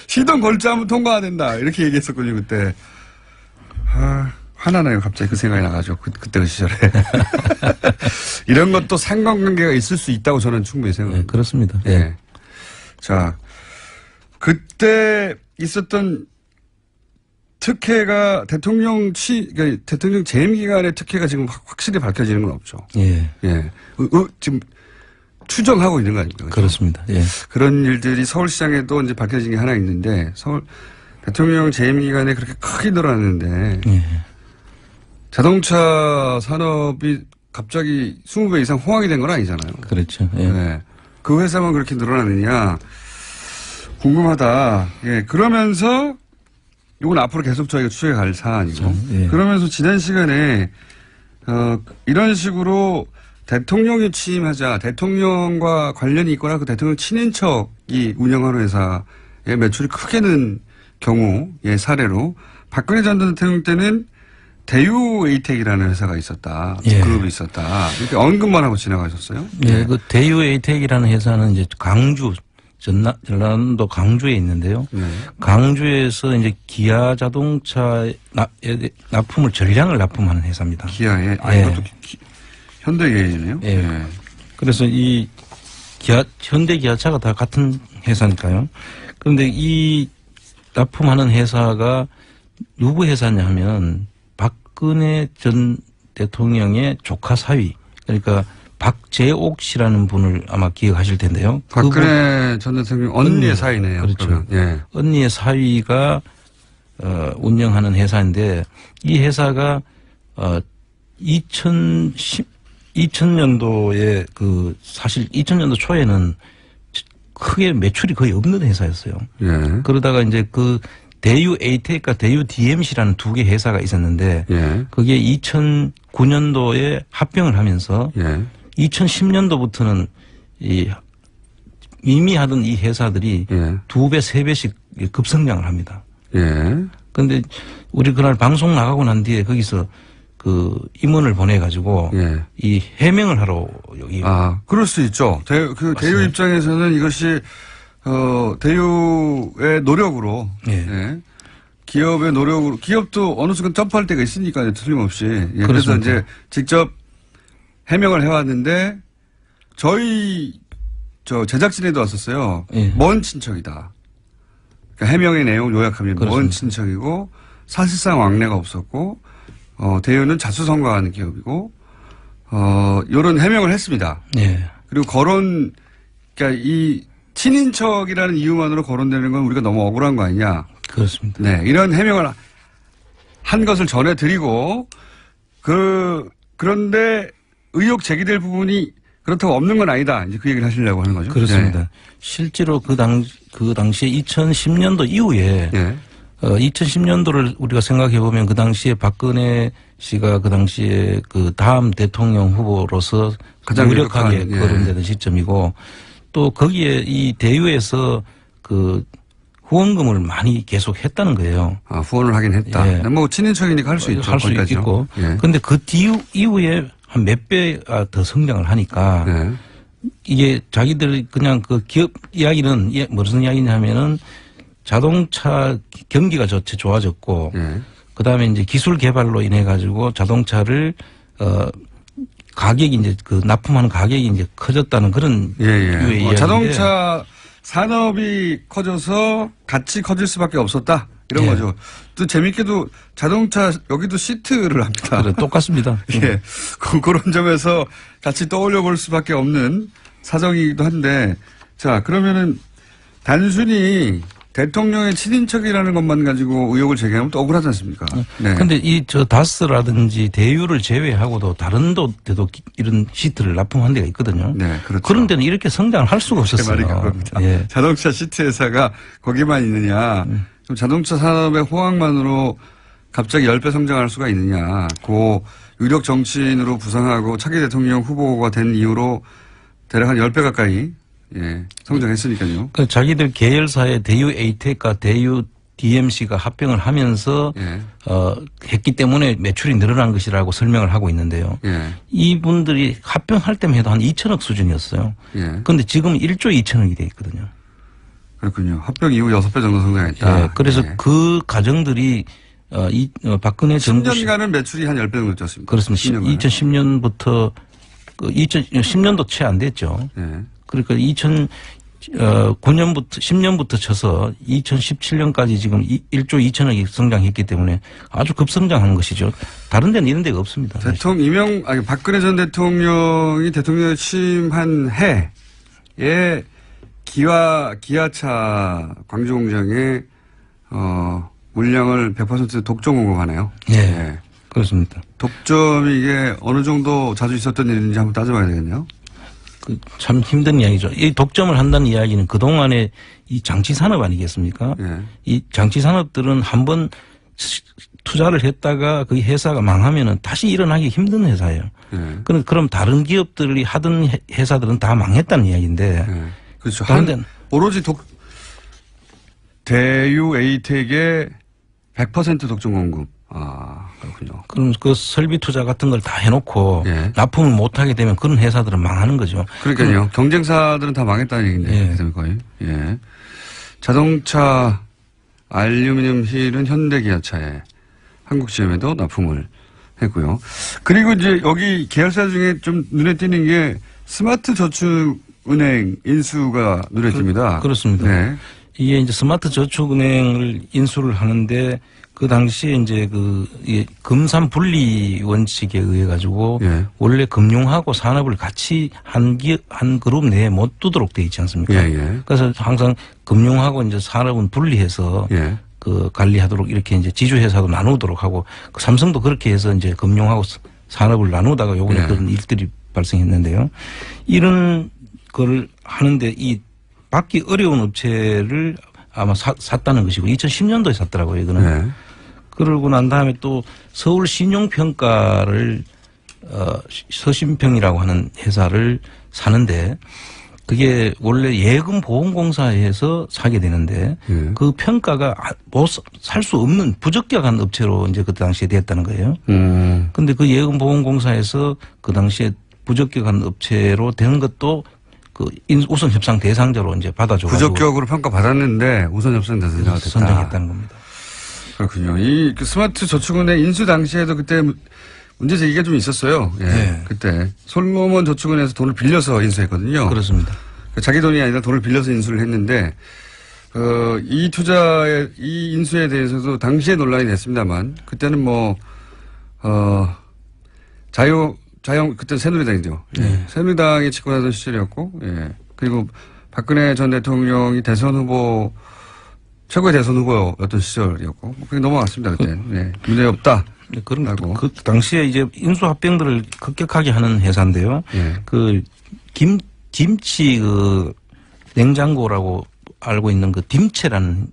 시동 걸자하면 통과가 된다. 이렇게 얘기했었거든요, 그때. 화나네요. 갑자기 그 생각이 나가지고. 그때 그 시절에. 이런 것도 상관관계가 있을 수 있다고 저는 충분히 생각합니다. 네, 그렇습니다. 예. 네. 자, 그때 있었던 특혜가 그러니까 대통령 재임 기간의 특혜가 지금 확실히 밝혀지는 건 없죠. 예. 예. 지금 추정하고 있는 거 아닙니까? 그렇죠? 그렇습니다. 예. 그런 일들이 서울시장에도 이제 밝혀진 게 하나 있는데 대통령 재임 기간에 그렇게 크게 늘어났는데 예. 자동차 산업이 갑자기 20배 이상 호황이 된 건 아니잖아요. 그렇죠. 예. 네. 그 회사만 그렇게 늘어났느냐 궁금하다. 예. 그러면서 이건 앞으로 계속 저희가 추적해 갈 사안이고 예. 그러면서 지난 시간에 이런 식으로 대통령이 취임하자 대통령과 관련이 있거나 그 대통령 친인척이 운영하는 회사의 매출이 크게 는 경우의 사례로 박근혜 전 대통령 때는 대유 에이텍이라는 회사가 있었다. 예. 그룹이 있었다. 이렇게 언급만 하고 지나가셨어요. 예. 그 대유 에이텍이라는 회사는 이제 전라남도 강주에 있는데요. 네. 강주에서 이제 기아 자동차에 납품을 전량을 납품하는 회사입니다. 기아에 예. 이것도 현대기아이네요. 예. 예. 그래서 이 현대 기아차가 다 같은 회사니까요. 그런데 이 납품하는 회사가 누구 회사냐 하면 박근혜 전 대통령의 조카 사위, 그러니까 박재옥 씨라는 분을 아마 기억하실 텐데요. 박근혜 전 대통령 언니의 사이네요. 그렇죠. 예. 언니의 사위가 운영하는 회사인데 이 회사가 2000년도에 사실 2000년도 초에는 크게 매출이 거의 없는 회사였어요. 예. 그러다가 이제 대유 에이텍과 대유 DMC라는 두 개 회사가 있었는데 예. 그게 2009년도에 합병을 하면서 예. 2010년도부터는 이미 하던 이 회사들이 예. 2배, 3배씩 급성장을 합니다. 예. 그런데 우리 그날 방송 나가고 난 뒤에 거기서 그 임원을 보내가지고 예. 이 해명을 하러 여기 그럴 수 있죠. 대유 입장에서는 이것이 대유의 노력으로 예. 예. 기업의 노력으로 기업도 어느 순간 점프할 때가 있으니까요. 틀림없이. 예. 그래서 그렇습니다. 이제 직접 해명을 해왔는데 저희 제작진에도 왔었어요. 예. 먼 친척이다. 그러니까 해명의 내용을 요약하면 먼 그렇습니다. 친척이고 사실상 왕래가 없었고 대유는 자수성가하는 기업이고 이런 해명을 했습니다. 예. 그리고 그러니까 이 친인척이라는 이유만으로 거론되는 건 우리가 너무 억울한 거 아니냐. 그렇습니다. 네, 이런 해명을 한 것을 전해드리고 그런데 의혹 제기될 부분이 그렇다고 없는 건 아니다. 이제 그 얘기를 하시려고 하는 거죠. 그렇습니다. 네. 실제로 그 당시에 2010년도 이후에 네. 2010년도를 우리가 생각해 보면 그 당시에 박근혜 씨가 그 당시에 그 다음 대통령 후보로서 가장 유력하게 유력한, 예. 거론되는 시점이고 또 거기에 이 대유에서 그 후원금을 많이 계속 했다는 거예요. 후원을 하긴 했다. 예. 뭐 친인척이니까 할 수 있죠. 할 수 거기까지는. 있고. 예. 그런데 그 이후에 한 몇 배가 더 성장을 하니까 네. 이게 자기들 그냥 그 기업 이야기는 무슨 이야기냐면은 자동차 경기가 좋아졌고 예. 그다음에 이제 기술 개발로 인해 가지고 자동차를 가격이 이제 그 납품하는 가격이 이제 커졌다는 그런 예, 예. 유의 이야기인데 자동차 산업이 커져서 같이 커질 수밖에 없었다. 이런 예. 거죠. 또 재밌게도 자동차 여기도 시트를 합니다. 그래, 똑같습니다. 예. 그런 점에서 같이 떠올려 볼 수밖에 없는 사정이기도 한데 자, 그러면은 단순히 대통령의 친인척이라는 것만 가지고 의혹을 제기하면 또 억울하지 않습니까? 네. 근데 다스라든지 대유를 제외하고도 다른 데도 이런 시트를 납품한 데가 있거든요. 네, 그렇죠. 그런 데는 이렇게 성장을 할 수가 제 말이 없었어요. 그겁니다. 예. 자동차 시트 회사가 거기만 있느냐. 그럼 자동차 산업의 호황만으로 갑자기 10배 성장할 수가 있느냐. 유력 정치인으로 부상하고 차기 대통령 후보가 된 이후로 대략 한 10배 가까이 성장했으니까요. 그 자기들 계열사의 대유 에이텍과 대유 DMC가 합병을 하면서 예. 했기 때문에 매출이 늘어난 것이라고 설명을 하고 있는데요. 예. 이분들이 합병할 때만 해도 한 2천억 수준이었어요. 예. 그런데 지금 1조 2천억이 돼 있거든요. 그렇군요. 합병 이후 6배 정도 성장했다. 예, 그래서 예. 그 가정들이 박근혜 정부 10년간은 매출이 한 10배 정도 쪘습니다. 그렇습니다. 2010년부터 2010년도 채 안 됐죠. 예. 그러니까 2009년부터 10년부터 쳐서 2017년까지 지금 1조 2천억이 성장했기 때문에 아주 급성장한 것이죠. 다른 데는 이런 데가 없습니다. 박근혜 전 대통령이 대통령에 취임한 해에 기아차 광주 공장에 물량을 100% 독점 공급하네요. 예. 그렇습니다. 독점이 이게 어느 정도 자주 있었던 일인지 한번 따져봐야 되겠네요. 참 힘든 이야기죠. 이 독점을 한다는 이야기는 그동안의 이 장치 산업 아니겠습니까? 예. 이 장치 산업들은 한번 투자를 했다가 그 회사가 망하면은 다시 일어나기 힘든 회사예요. 예. 그럼 다른 기업들이 하던 회사들은 다 망했다는 이야기인데. 예. 그렇죠. 다른 데는 오로지 대유 에이텍의 100% 독점 공급. 그렇군요. 그럼 그 설비 투자 같은 걸 다 해놓고 예. 납품을 못하게 되면 그런 회사들은 망하는 거죠. 그러니까요. 경쟁사들은 다 망했다는 얘기인데. 예. 거의. 예. 자동차 알루미늄 휠은 현대기아차에 한국GM에도 납품을 했고요. 그리고 이제 여기 계열사 중에 좀 눈에 띄는 게 스마트 저축은행 인수가 눈에 띕니다. 그렇습니다. 네. 이게 이제 스마트 저축은행을 인수를 하는데 그 당시에 이제 금산 분리 원칙에 의해 가지고 예. 원래 금융하고 산업을 같이 한 그룹 내에 못 두도록 돼 있지 않습니까? 예, 예. 그래서 항상 금융하고 이제 산업은 분리해서 예. 그 관리하도록 이렇게 이제 지주회사도 나누도록 하고 그 삼성도 그렇게 해서 이제 금융하고 산업을 나누다가 요번에 예. 그런 일들이 발생했는데요. 이런 거를 하는데 이 받기 어려운 업체를 아마 샀다는 것이고 2010년도에 샀더라고요. 이거는. 네. 그러고 난 다음에 또 서울 신용평가를 서신평이라고 하는 회사를 사는데 그게 원래 예금보험공사에서 사게 되는데 예. 그 평가가 살 수 없는 부적격한 업체로 이제 그 당시에 됐다는 거예요. 근데 그 예금보험공사에서 그 당시에 부적격한 업체로 된 것도 그 우선 협상 대상자로 이제 받아줘 부적격으로 평가받았는데 우선 협상 대상자가 됐다. 선정했다는 겁니다. 그렇군요. 이 그 스마트 저축은행 인수 당시에도 그때 문제 제기가 좀 있었어요. 예. 네. 그때 솔로몬 저축은행에서 돈을 빌려서 인수했거든요. 그렇습니다. 자기 돈이 아니라 돈을 빌려서 인수를 했는데 이 인수에 대해서도 당시에 논란이 됐습니다만 그때는 뭐 그때 새누리당이죠. 예. 새누리당이 집권하던 시절이었고, 예. 그리고 박근혜 전 대통령이 최고의 대선 후보였던 시절이었고, 그게 넘어갔습니다, 그때. 예. 문제 없다. 그런 라고. 그 당시에 이제 인수합병들을 급격하게 하는 회사인데요. 예. 그 김치 그 냉장고라고 알고 있는 그 딤체라는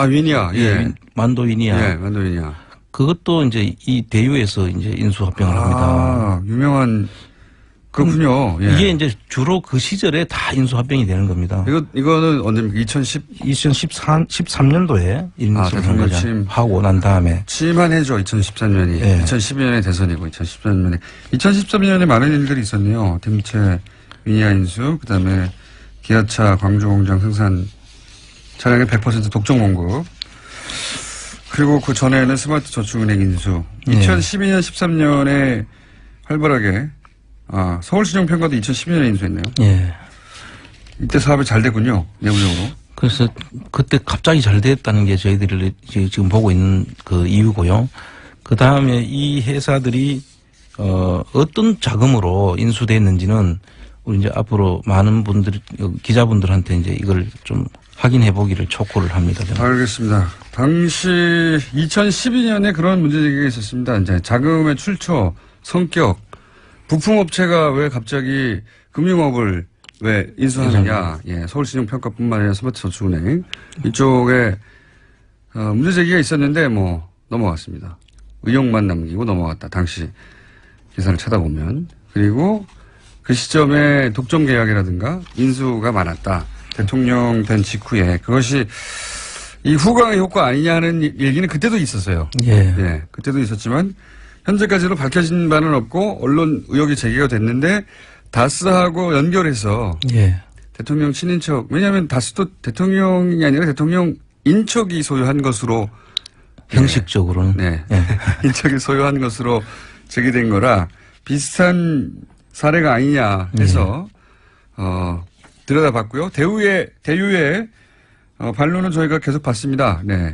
위니아. 예. 만도위니아. 예, 만도위니아. 그것도 이제 이 대유에서 이제 인수합병을 합니다. 유명한, 그렇군요. 예. 이게 이제 주로 그 시절에 다 인수합병이 되는 겁니다. 이거는 언제입니까? 2013년도에 대통령 취임. 하고 난 다음에. 취임한 해죠, 2014년이. 예. 2012년에 대선이고, 2013년에 많은 일들이 있었네요. 딤체 위니아 인수, 그 다음에 기아차 광주공장 생산 차량의 100% 독점 공급. 그리고 그 전에는 스마트 저축은행 인수. 2012년, 13년에 활발하게, 서울시정 평가도 2012년에 인수했네요. 예. 이때 사업이 잘 됐군요, 내부적으로. 그래서 그때 갑자기 잘 됐다는 게 저희들이 지금 보고 있는 그 이유고요. 그 다음에 이 회사들이, 어떤 자금으로 인수됐는지는 우리 이제 앞으로 많은 기자분들한테 이제 이걸 좀 확인해 보기를 촉구를 합니다. 알겠습니다. 당시 2012년에 그런 문제 제기가 있었습니다. 이제 자금의 출처, 성격, 부품업체가 왜 갑자기 금융업을 왜 인수하느냐. 예, 서울시정 평가뿐만 아니라 스마트 저축은행 이쪽에 문제 제기가 있었는데 뭐 넘어갔습니다. 의혹만 남기고 넘어갔다. 당시 기사를 찾아보면. 그리고 그 시점에 독점 계약이라든가 인수가 많았다. 대통령 된 직후에 그것이 이 후광의 효과 아니냐는 얘기는 그때도 있었어요. 예. 그때도 있었지만 현재까지도 밝혀진 바는 없고 언론 의혹이 제기가 됐는데 다스하고 연결해서 예. 대통령 친인척 왜냐하면 다스도 대통령이 아니라 대통령 인척이 소유한 것으로 형식적으로는 네. 예. 인척이 소유한 것으로 제기된 거라 비슷한 사례가 아니냐 해서 들여다봤고요. 대유의 반론은 저희가 계속 봤습니다. 네.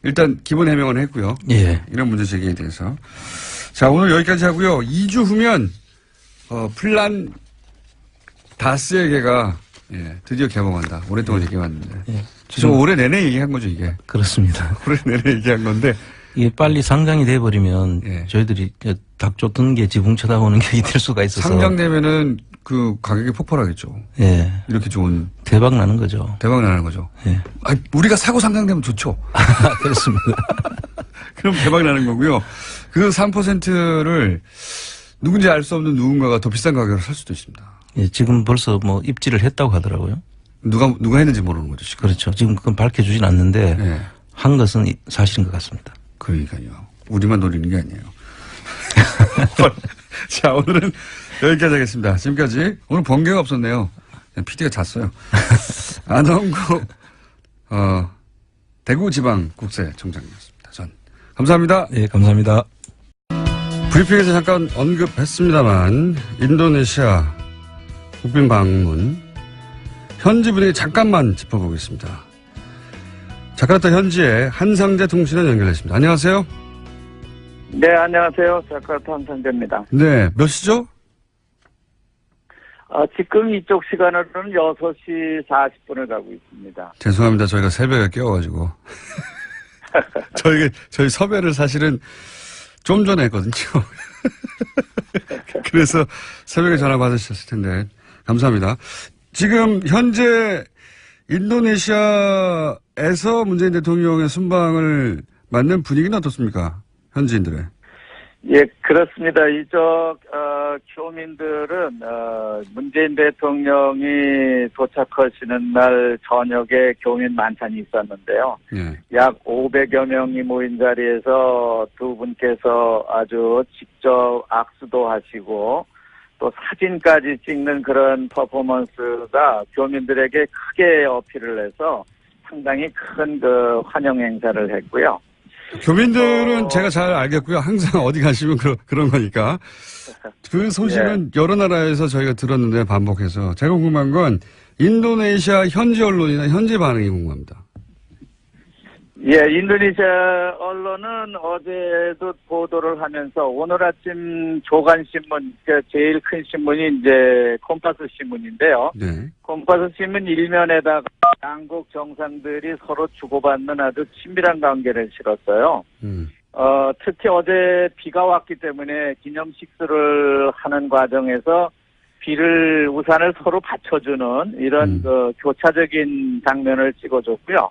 일단 기본 해명은 했고요. 예. 이런 문제 제기에 대해서. 자, 오늘 여기까지 하고요. 2주 후면 플란 다스에게가 드디어 개봉한다. 오랫동안 얘기해왔는데. 예. 지금 올해 내내 얘기한 거죠, 이게. 그렇습니다. 올해 내내 얘기한 건데. 이게 빨리 상장이 돼버리면 예. 저희들이 닭 쫓던 게 지붕 쳐다보는 게 될 수가 있어서. 상장되면은 그 가격이 폭발하겠죠. 예. 이렇게 좋은. 대박 나는 거죠. 대박 나는 거죠. 예. 우리가 사고 상장되면 좋죠. 그렇습니다. 그럼 대박 나는 거고요. 그 3%를 누군지 알 수 없는 누군가가 더 비싼 가격으로 살 수도 있습니다. 예, 지금 벌써 뭐 입지를 했다고 하더라고요. 누가 했는지 모르는 거죠, 지금. 그렇죠. 지금 그건 밝혀주진 않는데 네. 한 것은 사실인 것 같습니다. 그러니까요. 우리만 노리는 게 아니에요. 자, 오늘은 여기까지 하겠습니다. 지금까지 오늘 번개가 없었네요. PD가 잤어요. 안원구 대구지방국세청장이었습니다. 전 감사합니다. 네, 감사합니다. 브리핑에서 잠깐 언급했습니다만 인도네시아 국빈 방문 현지 분위기 잠깐만 짚어보겠습니다. 자카르타 현지에 한상재 통신원 연결됐습니다. 안녕하세요. 네, 안녕하세요. 자카르타 한상재입니다. 네, 몇 시죠? 지금 이쪽 시간으로는 6시 40분을 가고 있습니다. 죄송합니다. 저희가 새벽에 깨워가지고. 저희 섭외를 사실은 좀 전에 했거든요. 그래서 새벽에 전화 받으셨을 텐데. 감사합니다. 지금 현재 인도네시아에서 문재인 대통령의 순방을 맞는 분위기는 어떻습니까? 현지인들의. 예, 그렇습니다. 교민들은 문재인 대통령이 도착하시는 날 저녁에 교민 만찬이 있었는데요. 예. 약 500여 명이 모인 자리에서 두 분께서 아주 직접 악수도 하시고 또 사진까지 찍는 그런 퍼포먼스가 교민들에게 크게 어필을 해서 상당히 큰 그 환영 행사를 했고요. 교민들은 제가 잘 알겠고요. 항상 어디 가시면 그런 거니까. 그 소식은 여러 나라에서 저희가 들었는데 반복해서. 제가 궁금한 건 인도네시아 현지 언론이나 현지 반응이 궁금합니다. 예, 인도네시아 언론은 어제도 보도를 하면서 오늘 아침 조간신문, 제일 큰 신문이 이제 콤파스 신문인데요. 네. 콤파스 신문 일면에다가 양국 정상들이 서로 주고받는 아주 친밀한 관계를 실었어요. 특히 어제 비가 왔기 때문에 기념식수를 하는 과정에서 우산을 서로 받쳐주는 이런 그 교차적인 장면을 찍어줬고요.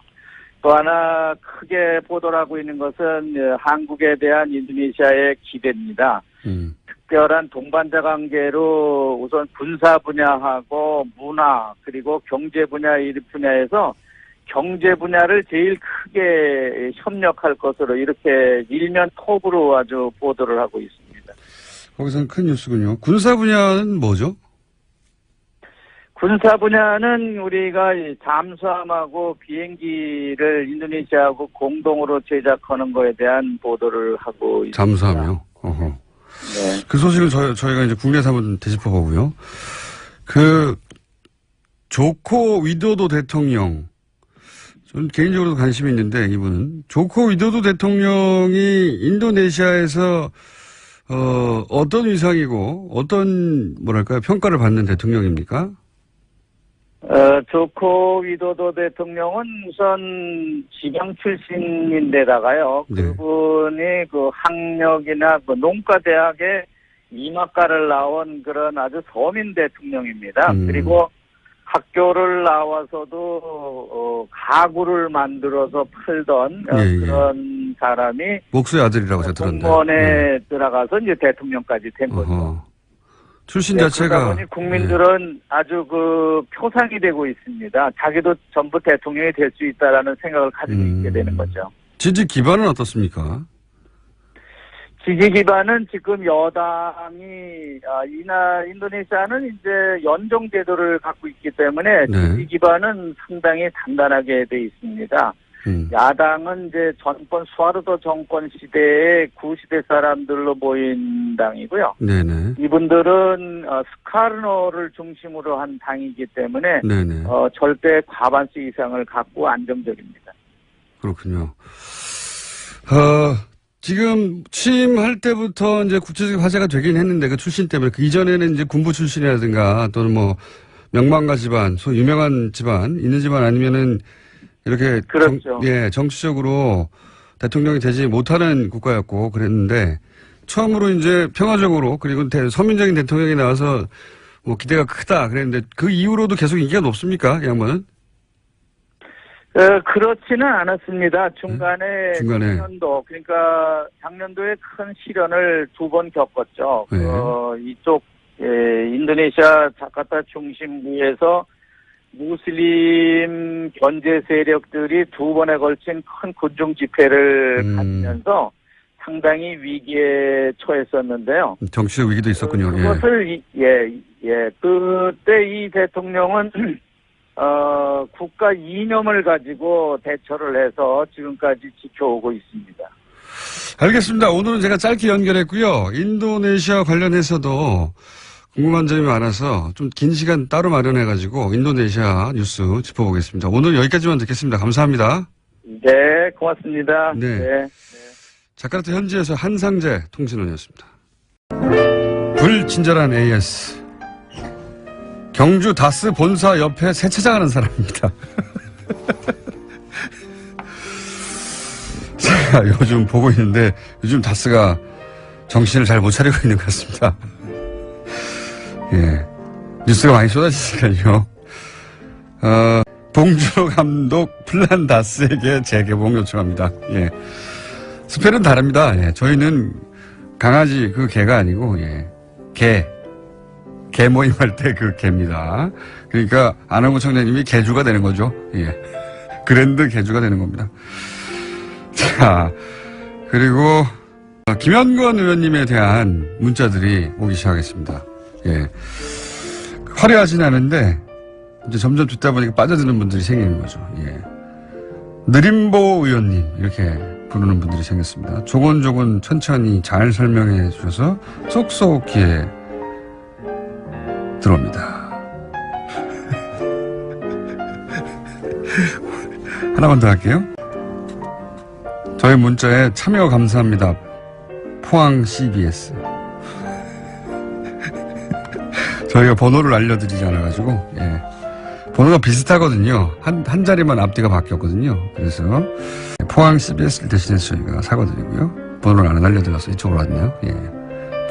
또 하나 크게 보도를 하고 있는 것은 한국에 대한 인도네시아의 기대입니다. 특별한 동반자 관계로 우선 군사 분야하고 문화 그리고 경제 분야에서 경제 분야를 제일 크게 협력할 것으로 이렇게 일면 톱으로 아주 보도를 하고 있습니다. 거기서는 큰 뉴스군요. 군사 분야는 뭐죠? 군사 분야는 우리가 잠수함하고 비행기를 인도네시아하고 공동으로 제작하는 거에 대한 보도를 하고 있습니다. 잠수함이요? 어허. 네. 그 소식은 저희가 이제 국내에서 한번 되짚어보고요. 조코 위도도 대통령. 저는 개인적으로 관심이 있는데, 이분은. 조코 위도도 대통령이 인도네시아에서, 어떤 위상이고, 어떤, 평가를 받는 대통령입니까? 조코 위도도 대통령은 우선 지방 출신인데다가요. 네. 그분이 그 학력이나 그 농과대학의 이학과를 나온 그런 아주 서민 대통령입니다. 그리고 학교를 나와서도 가구를 만들어서 팔던 그런 사람이 목수의 아들이라고 제가 들었는데. 공무원에 들어가서 이제 대통령까지 된 거죠. 어허. 출신 그러다 자체가. 보니 국민들은 아주 그 표상이 되고 있습니다. 자기도 전부 대통령이 될 수 있다라는 생각을 가지고 있게 되는 거죠. 지지 기반은 어떻습니까? 지지 기반은 지금 여당이 인도네시아는 이제 연정 제도를 갖고 있기 때문에 네. 지지 기반은 상당히 단단하게 돼 있습니다. 야당은 이제 수하르도 정권 시대의 구시대 사람들로 모인 당이고요. 네네. 이분들은 스카르노를 중심으로 한 당이기 때문에 네네. 절대 과반수 이상을 갖고 안정적입니다. 그렇군요. 지금 취임할 때부터 이제 구체적인 화제가 되긴 했는데 그 출신 때문에 그 이전에는 이제 군부 출신이라든가 또는 뭐 명망가 집안, 소위 유명한 집안, 있는 집안 아니면은 이렇게 그렇죠. 정치적으로 대통령이 되지 못하는 국가였고 그랬는데 처음으로 이제 평화적으로 그리고 서민적인 대통령이 나와서 뭐 기대가 크다 그랬는데 그 이후로도 계속 인기가 높습니까? 이 양반은? 그렇지는 않았습니다. 중간에 작년도 그러니까 작년도에 큰 시련을 2번 겪었죠. 네. 이쪽 인도네시아 자카르타 중심부에서 무슬림 견제 세력들이 2번에 걸친 큰 군중 집회를 가지면서 상당히 위기에 처했었는데요. 정치적 위기도 있었군요. 그것을 그때 이 대통령은 국가 이념을 가지고 대처를 해서 지금까지 지켜오고 있습니다. 알겠습니다. 오늘은 제가 짧게 연결했고요. 인도네시아 관련해서도 궁금한 점이 많아서 좀 긴 시간 따로 마련해가지고 인도네시아 뉴스 짚어보겠습니다. 오늘 여기까지만 듣겠습니다. 감사합니다. 네, 고맙습니다. 네. 자카르타 현지에서 한상재 통신원이었습니다. 불친절한 AS. 경주 다스 본사 옆에 세차장하는 사람입니다. 제가 요즘 보고 있는데 요즘 다스가 정신을 잘 못 차리고 있는 것 같습니다. 예. 뉴스가 많이 쏟아지니까요. 봉준호 감독 플란 다스에게 재개봉 요청합니다. 예. 스펠은 다릅니다. 예. 저희는 강아지 그 개가 아니고, 예. 개 모임할 때 그 개입니다. 그러니까 안홍구 청장님이 개주가 되는 거죠. 예. 그랜드 개주가 되는 겁니다. 자, 그리고 김현건 의원님에 대한 문자들이 오기 시작했습니다. 예. 화려하진 않은데 이제 점점 듣다 보니까 빠져드는 분들이 생기는 거죠. 예. 느림보 의원님 이렇게 부르는 분들이 생겼습니다. 조곤조곤 천천히 잘 설명해 주셔서 쏙쏙 귀에 들어옵니다. 하나만 더 할게요. 저희 문자에 참여 감사합니다. 포항 CBS. 저희가 번호를 알려드리지 않아가지고, 예. 번호가 비슷하거든요. 한 자리만 앞뒤가 바뀌었거든요. 그래서 포항 CBS를 대신해서 저희가 사과드리고요. 번호를 안 알려드려서 이쪽으로 왔네요. 예.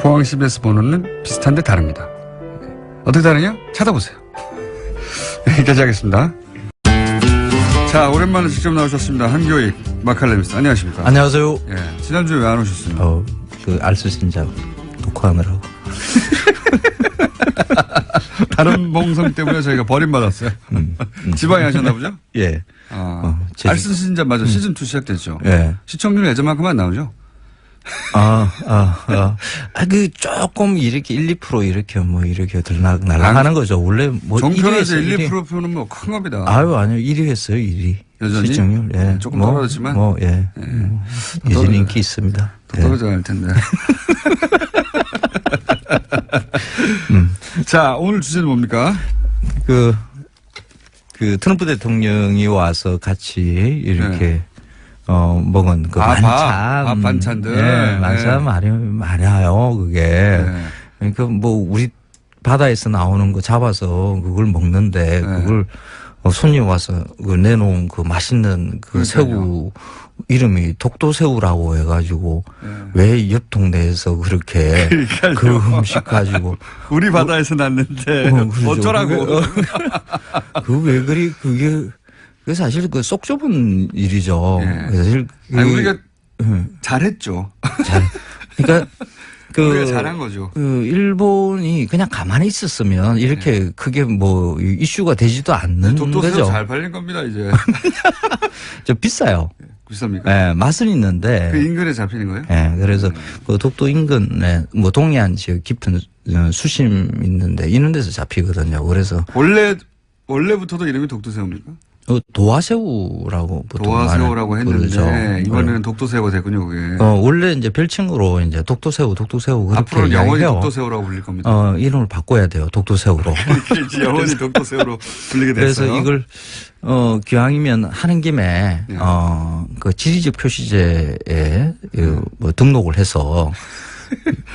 포항 CBS 번호는 비슷한데 다릅니다. 예. 어떻게 다르냐? 찾아보세요. 여기까지 하겠습니다. 자, 오랜만에 직접 나오셨습니다. 한교익 마칼레미스. 안녕하십니까? 안녕하세요. 예. 지난주에 왜 안 오셨어요? 그 알쓸신작 녹화하느라고. 다른 봉성 때문에 저희가 버림받았어요. 지방에 하셨나 보죠? 예. 알쓸신자 맞아. 시즌2 시작됐죠? 예. 시청률 예전만큼 안 나오죠? 그 조금 이렇게 1, 2% 이렇게 뭐 이렇게 날아가는 거죠. 원래 뭐 종편에서 1, 2%는 뭐 큰 겁니다. 아니요. 1위 했어요. 1위. 여전히? 시청률. 예. 조금 떨어졌지만. 여전히 인기 있습니다. 떨어져야 할 텐데. 자, 오늘 주제는 뭡니까? 그 트럼프 대통령이 와서 같이 이렇게 먹은 그 밥 반찬들. 예, 반찬 많아요, 그게. 그러니까 뭐 우리 바다에서 나오는 거 잡아서 그걸 먹는데 그걸 손님 와서 그 내놓은 그 맛있는 그 새우 이름이 독도새우라고 해가지고 왜 옆 동네에서 그렇게 그 음식 가지고 우리 바다에서 났는데 어쩌라고. 그 왜 그리 그게 사실 그 속 좁은 일이죠. 사실 우리가 잘했죠. 그러니까 우리가 잘한 거죠. 일본이 그냥 가만히 있었으면 이렇게 크게 뭐 이슈가 되지도 않는 독도새우 거죠. 잘 팔린 겁니다 이제. 저 비싸요. 비쌉니까? 네, 맛은 있는데. 그 인근에 잡히는 거예요? 네, 그래서 그 독도 인근에 뭐 동해안 지역 깊은 수심 있는데 이런 데서 잡히거든요. 그래서 원래부터도 이름이 독도새우입니까? 도화새우라고 보통 도화새우라고 했는데 부르죠. 이번에는 독도새우가 됐군요, 그게. 원래 이제 별칭으로 이제 독도새우 그렇게 앞으로는 영원히 이야기해요. 독도새우라고 불릴 겁니다. 이름을 바꿔야 돼요. 독도새우로. 이제 영원히 독도새우로 불리게 됐어요. 그래서 이걸 기왕이면 하는 김에 그 지리적 표시제에 뭐 등록을 해서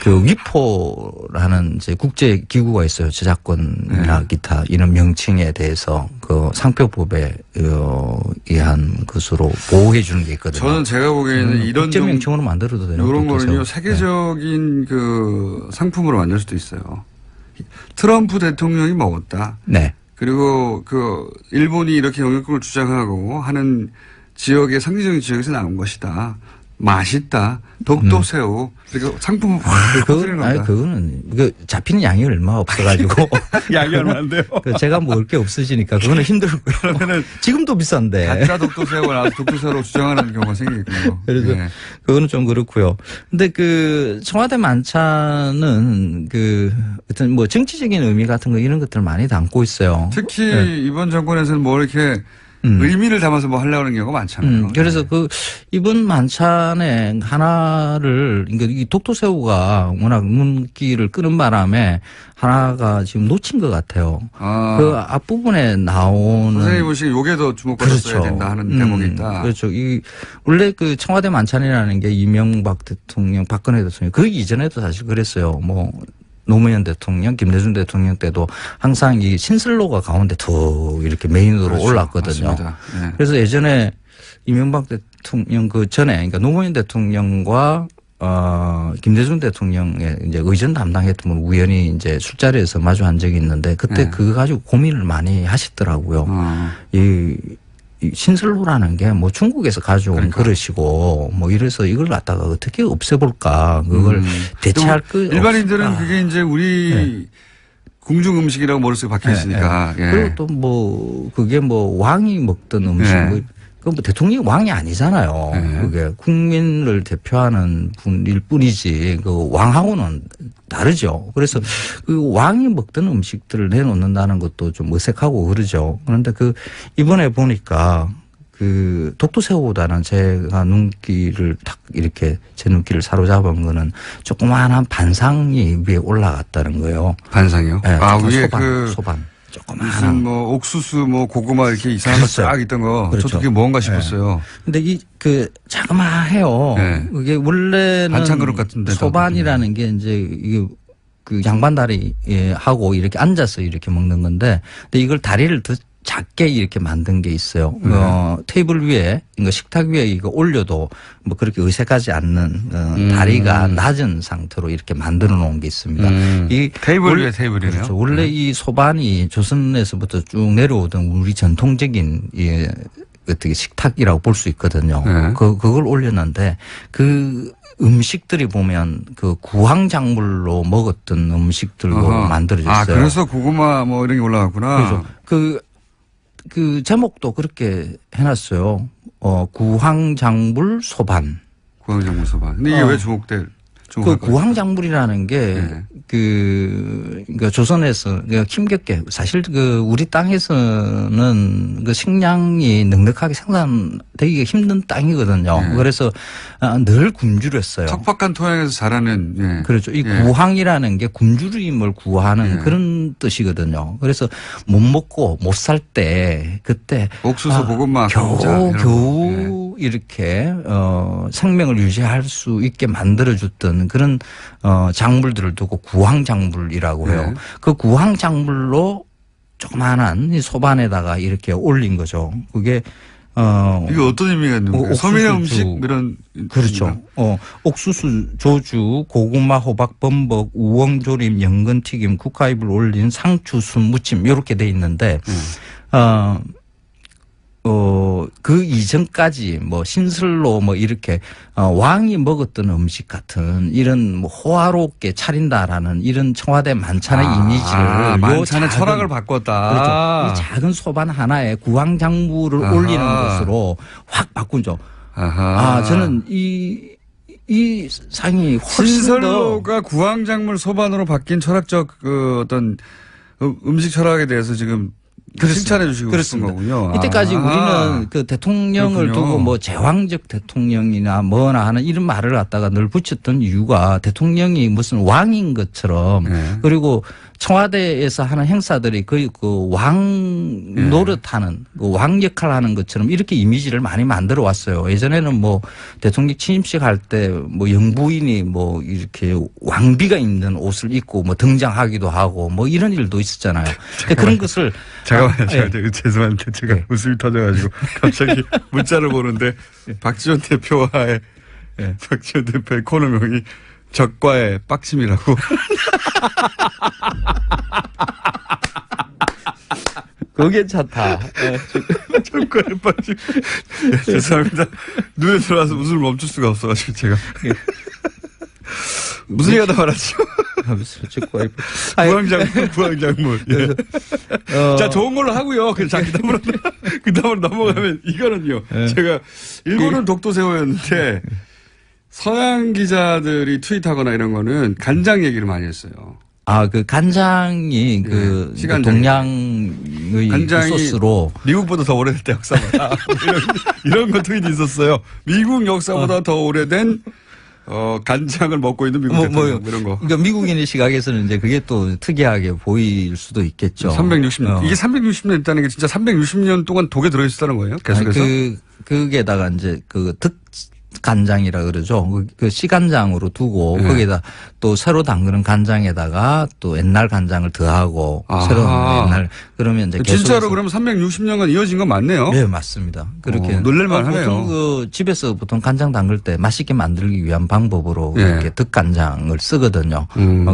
그 위포라는 이제 국제 기구가 있어요. 저작권이나 기타 이런 명칭에 대해서 그 상표법에 의한 것으로 보호해 주는 게 있거든요. 저는 제가 보기에는 이런 국제 명칭으로 만들어도 되는 이런 거는요 세계적인 그 상품으로 만들 수도 있어요. 트럼프 대통령이 먹었다. 네. 그리고 그 일본이 이렇게 영유권을 주장하고 하는 지역의 상징적인 지역에서 나온 것이다. 맛있다. 독도새우. 그러니까 상품을 확 퍼뜨리는 겁니다. 그거는 잡히는 양이 얼마 없어가지고 양이 얼마인데요? 제가 먹을 게 없으시니까 그거는 힘들고요. 그러면은 지금도 비싼데. 가짜 독도새우가 나와서 독도새우로 주장하는 경우가 생기겠군요. 그래서 그거는 좀 그렇고요. 근데 그 청와대 만찬은 어떤 뭐 정치적인 의미 같은 거 이런 것들을 많이 담고 있어요. 특히 이번 정권에서는 뭐 이렇게 의미를 담아서 뭐 하려고 하는 경우가 많잖아요. 그래서 이번 만찬에 하나를, 그러니까 이 독도새우가 워낙 눈길을 끄는 바람에 하나가 지금 놓친 것 같아요. 그 앞부분에 나오는. 선생님 보시기에 요게 더 주목받았어야 된다 하는 대목이 있다. 그렇죠. 원래 그 청와대 만찬이라는 게 이명박 대통령, 박근혜 대통령, 그 이전에도 사실 그랬어요. 뭐. 노무현 대통령, 김대중 대통령 때도 항상 이 신슬로가 가운데 더 이렇게 메인으로 그렇죠. 올랐거든요. 네. 그래서 예전에 이명박 대통령 그 전에, 그러니까 노무현 대통령과 김대중 대통령의 이제 의전 담당했던 분 우연히 이제 술자리에서 마주한 적이 있는데 그때 그거 가지고 고민을 많이 하시더라고요. 이 신설로라는 게 뭐 중국에서 가져온 그러니까. 그릇이고 뭐 이래서 이걸 갖다가 어떻게 없애볼까 그걸 대체할 거 일반인들은 없을까. 그게 이제 우리 궁중 음식이라고 머릿속에 박혀 있으니까. 예. 그리고 또 뭐 그게 뭐 왕이 먹던 음식 예. 그건 뭐 대통령이 왕이 아니잖아요. 예. 그게 국민을 대표하는 분일 뿐이지 그 왕하고는 다르죠. 그래서 그 왕이 먹던 음식들을 내놓는다는 것도 좀 어색하고 그러죠. 그런데 그 이번에 보니까 그 독도새우보다는 제가 눈길을 탁 이렇게 제 눈길을 사로잡은 거는 조그마한 반상이 위에 올라갔다는 거예요. 반상이요? 네, 아, 위에 소반, 그 소반. 무슨 조그마한. 뭐 옥수수 뭐 고구마 이렇게 이상한 거 그렇죠. 쫙 있던 거. 그렇죠. 저도 그게 뭔가 싶었어요. 근데 이 그 자그마해요. 네. 이게 원래는 반찬 그릇 같은데 소반이라는 게 이제 이게 그 양반 다리 하고 이렇게 앉아서 이렇게 먹는 건데, 근데 이걸 다리를 더 작게 이렇게 만든 게 있어요. 테이블 위에, 그러니까 식탁 위에 이거 올려도 뭐 그렇게 어색하지 않는 다리가 낮은 상태로 이렇게 만들어 놓은 게 있습니다. 이 테이블 위에 테이블이네요. 그렇죠. 원래 이 소반이 조선에서부터 쭉 내려오던 우리 전통적인 어떻게 식탁이라고 볼 수 있거든요. 네. 그걸 올렸는데 그 음식들이 보면 그 구황작물로 먹었던 음식들로 어허. 만들어졌어요. 아, 그래서 고구마 뭐 이런 게 올라갔구나. 그래서 그 제목도 그렇게 해놨어요. 구황작물 소반. 구황작물 소반. 근데 이게 왜 주목될? 그 구황작물이라는 게 그러니까 조선에서 힘겹게 사실 그 우리 땅에서는 그 식량이 넉넉하게 생산되기가 힘든 땅이거든요. 그래서 늘 굶주렸어요. 척박한 토양에서 자라는. 예. 그렇죠. 이 구황이라는 게 굶주림을 구하는 그런 뜻이거든요. 그래서 못 먹고 못 살 때 그때 옥수수 고구마 겨우 이렇게 생명을 유지할 수 있게 만들어줬던 그런 작물들을 두고 구황작물이라고 해요. 그 구황작물로 조그마한 이 소반에다가 이렇게 올린 거죠. 그게 이게 어떤 의미가 있는 거예요? 서민의 음식 이런. 그렇죠. 옥수수, 조주, 고구마, 호박, 범벅, 우엉조림, 연근튀김, 국화잎을 올린 상추, 순무침 이렇게 돼 있는데 그 이전까지 뭐 신설로 뭐 이렇게 왕이 먹었던 음식 같은 이런 뭐 호화롭게 차린다라는 이런 청와대 만찬의 이미지를 만찬의 철학을 바꿨다. 그렇죠. 이 작은 소반 하나에 구황작물을 올리는 것으로 확 바꾸죠. 저는 이 상이 훨씬 신설로가 구황작물 소반으로 바뀐 철학적 그 어떤 음식 철학에 대해서 지금 칭찬해 주시고 싶은 거군요. 이때까지 우리는 그 대통령을 그렇군요. 두고 뭐 제왕적 대통령이나 뭐나 하는 이런 말을 갖다가 늘 붙였던 이유가 대통령이 무슨 왕인 것처럼 그리고 청와대에서 하는 행사들이 거의 그 왕 노릇하는 그 왕 역할을 하는 것처럼 이렇게 이미지를 많이 만들어 왔어요. 예전에는 뭐 대통령 취임식 할 때 뭐 영부인이 뭐 이렇게 왕비가 입는 옷을 입고 뭐 등장하기도 하고 뭐 이런 일도 있었잖아요. 그런 것을 잠깐만요. 죄송한데 제가 웃음이 터져가지고 갑자기 문자를 보는데 박지원 대표와의 박지원 대표의 코너명이 적과의 빡침이라고. 그거 괜찮다. 적과의 빡침. 죄송합니다. 눈에 들어와서 웃음을 멈출 수가 없어가지고 제가. 무슨 얘기하다 말았죠? 구황작물. 자, 좋은 걸로 하고요. 자, 그 다음으로 넘어가면 이거는요. 제가 일본은 독도새우였는데 서양 기자들이 트윗하거나 이런 거는 간장 얘기를 많이 했어요. 그 간장이 그 동양의 간장이 소스로 미국보다 더 오래됐다 역사보다 이런 거 트윗이 있었어요. 미국 역사보다 더 오래된 간장을 먹고 있는 미국 대통령 이런 거. 그러니까 미국인의 시각에서는 이제 그게 또 특이하게 보일 수도 있겠죠. 360년. 이게 360년 있다는 게 진짜 360년 동안 독에 들어있었다는 거예요? 계속해서? 그게다가 이제 간장이라 그러죠. 그 시간장으로 두고 거기다 또 새로 담그는 간장에다가 또 옛날 간장을 더하고 새로 옛날 그러면 이제 진짜로 그러면 360년간 이어진 건 맞네요. 네, 맞습니다. 그렇게 놀랄만 하네요. 보통 집에서 보통 간장 담글 때 맛있게 만들기 위한 방법으로 이렇게 득간장을 쓰거든요.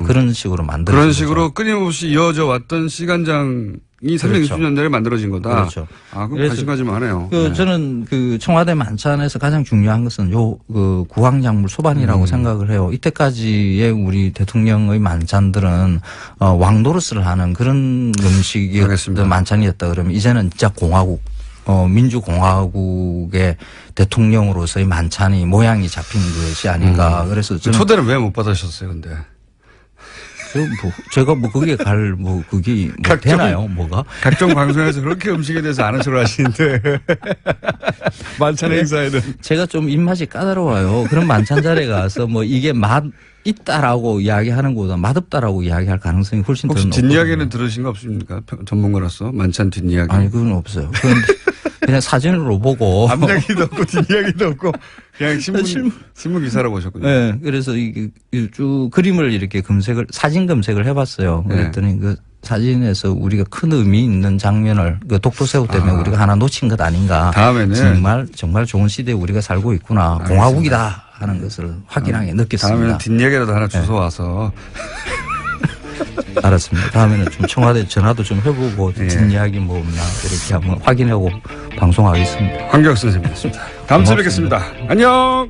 그런 식으로 만들어요. 그런 식으로 끊임없이 이어져 왔던 시간장이 360년대에 만들어진 거다. 그렇죠. 아, 그럼 그래서 관심 가지면 하네요. 저는 그 청와대 만찬에서 가장 중요한 것은 그 구황작물 소반이라고 생각을 해요. 이때까지의 우리 대통령의 만찬들은 왕노릇을 하는 그런 음식이었던 만찬이었다 그러면 이제는 진짜 공화국 민주공화국의 대통령으로서의 만찬이 모양이 잡힌 것이 아닌가. 그래서 저는 초대를 왜 못 받으셨어요, 근데? 제가 그게 그게 되나요, 뭐가? 각종 방송에서 그렇게 음식에 대해서 아는 척을 하시는데. 만찬 행사에는. 제가 좀 입맛이 까다로워요. 그런 만찬 자리에 가서 이게 맛 있다라고 이야기하는 것보다 맛없다라고 이야기할 가능성이 훨씬 더 혹시 높거든요. 뒷이야기는 들으신 거 없습니까? 전문가로서 만찬 뒷이야기. 아니 그건 없어요. 그냥 사진으로 보고 앞이야기도 없고 뒷이야기도 없고 그냥 신문 기사로 보셨군요. 네, 그래서 쭉 그림을 이렇게 사진 검색을 해봤어요. 그랬더니 그 사진에서 우리가 큰 의미 있는 장면을 그 독도새우 때문에 우리가 하나 놓친 것 아닌가. 다음에는 정말 좋은 시대에 우리가 살고 있구나. 알겠습니다. 공화국이다 하는 것을 확인하게 느꼈습니다. 다음에는 뒷이야기라도 하나 주워 와서. 알았습니다. 다음에는 좀 청와대 전화도 좀 해보고 뒷이야기 뭐 없나 이렇게 한번 확인하고 방송하겠습니다. 황교안 선생님이었습니다. 다음 주에 뵙겠습니다. 안녕.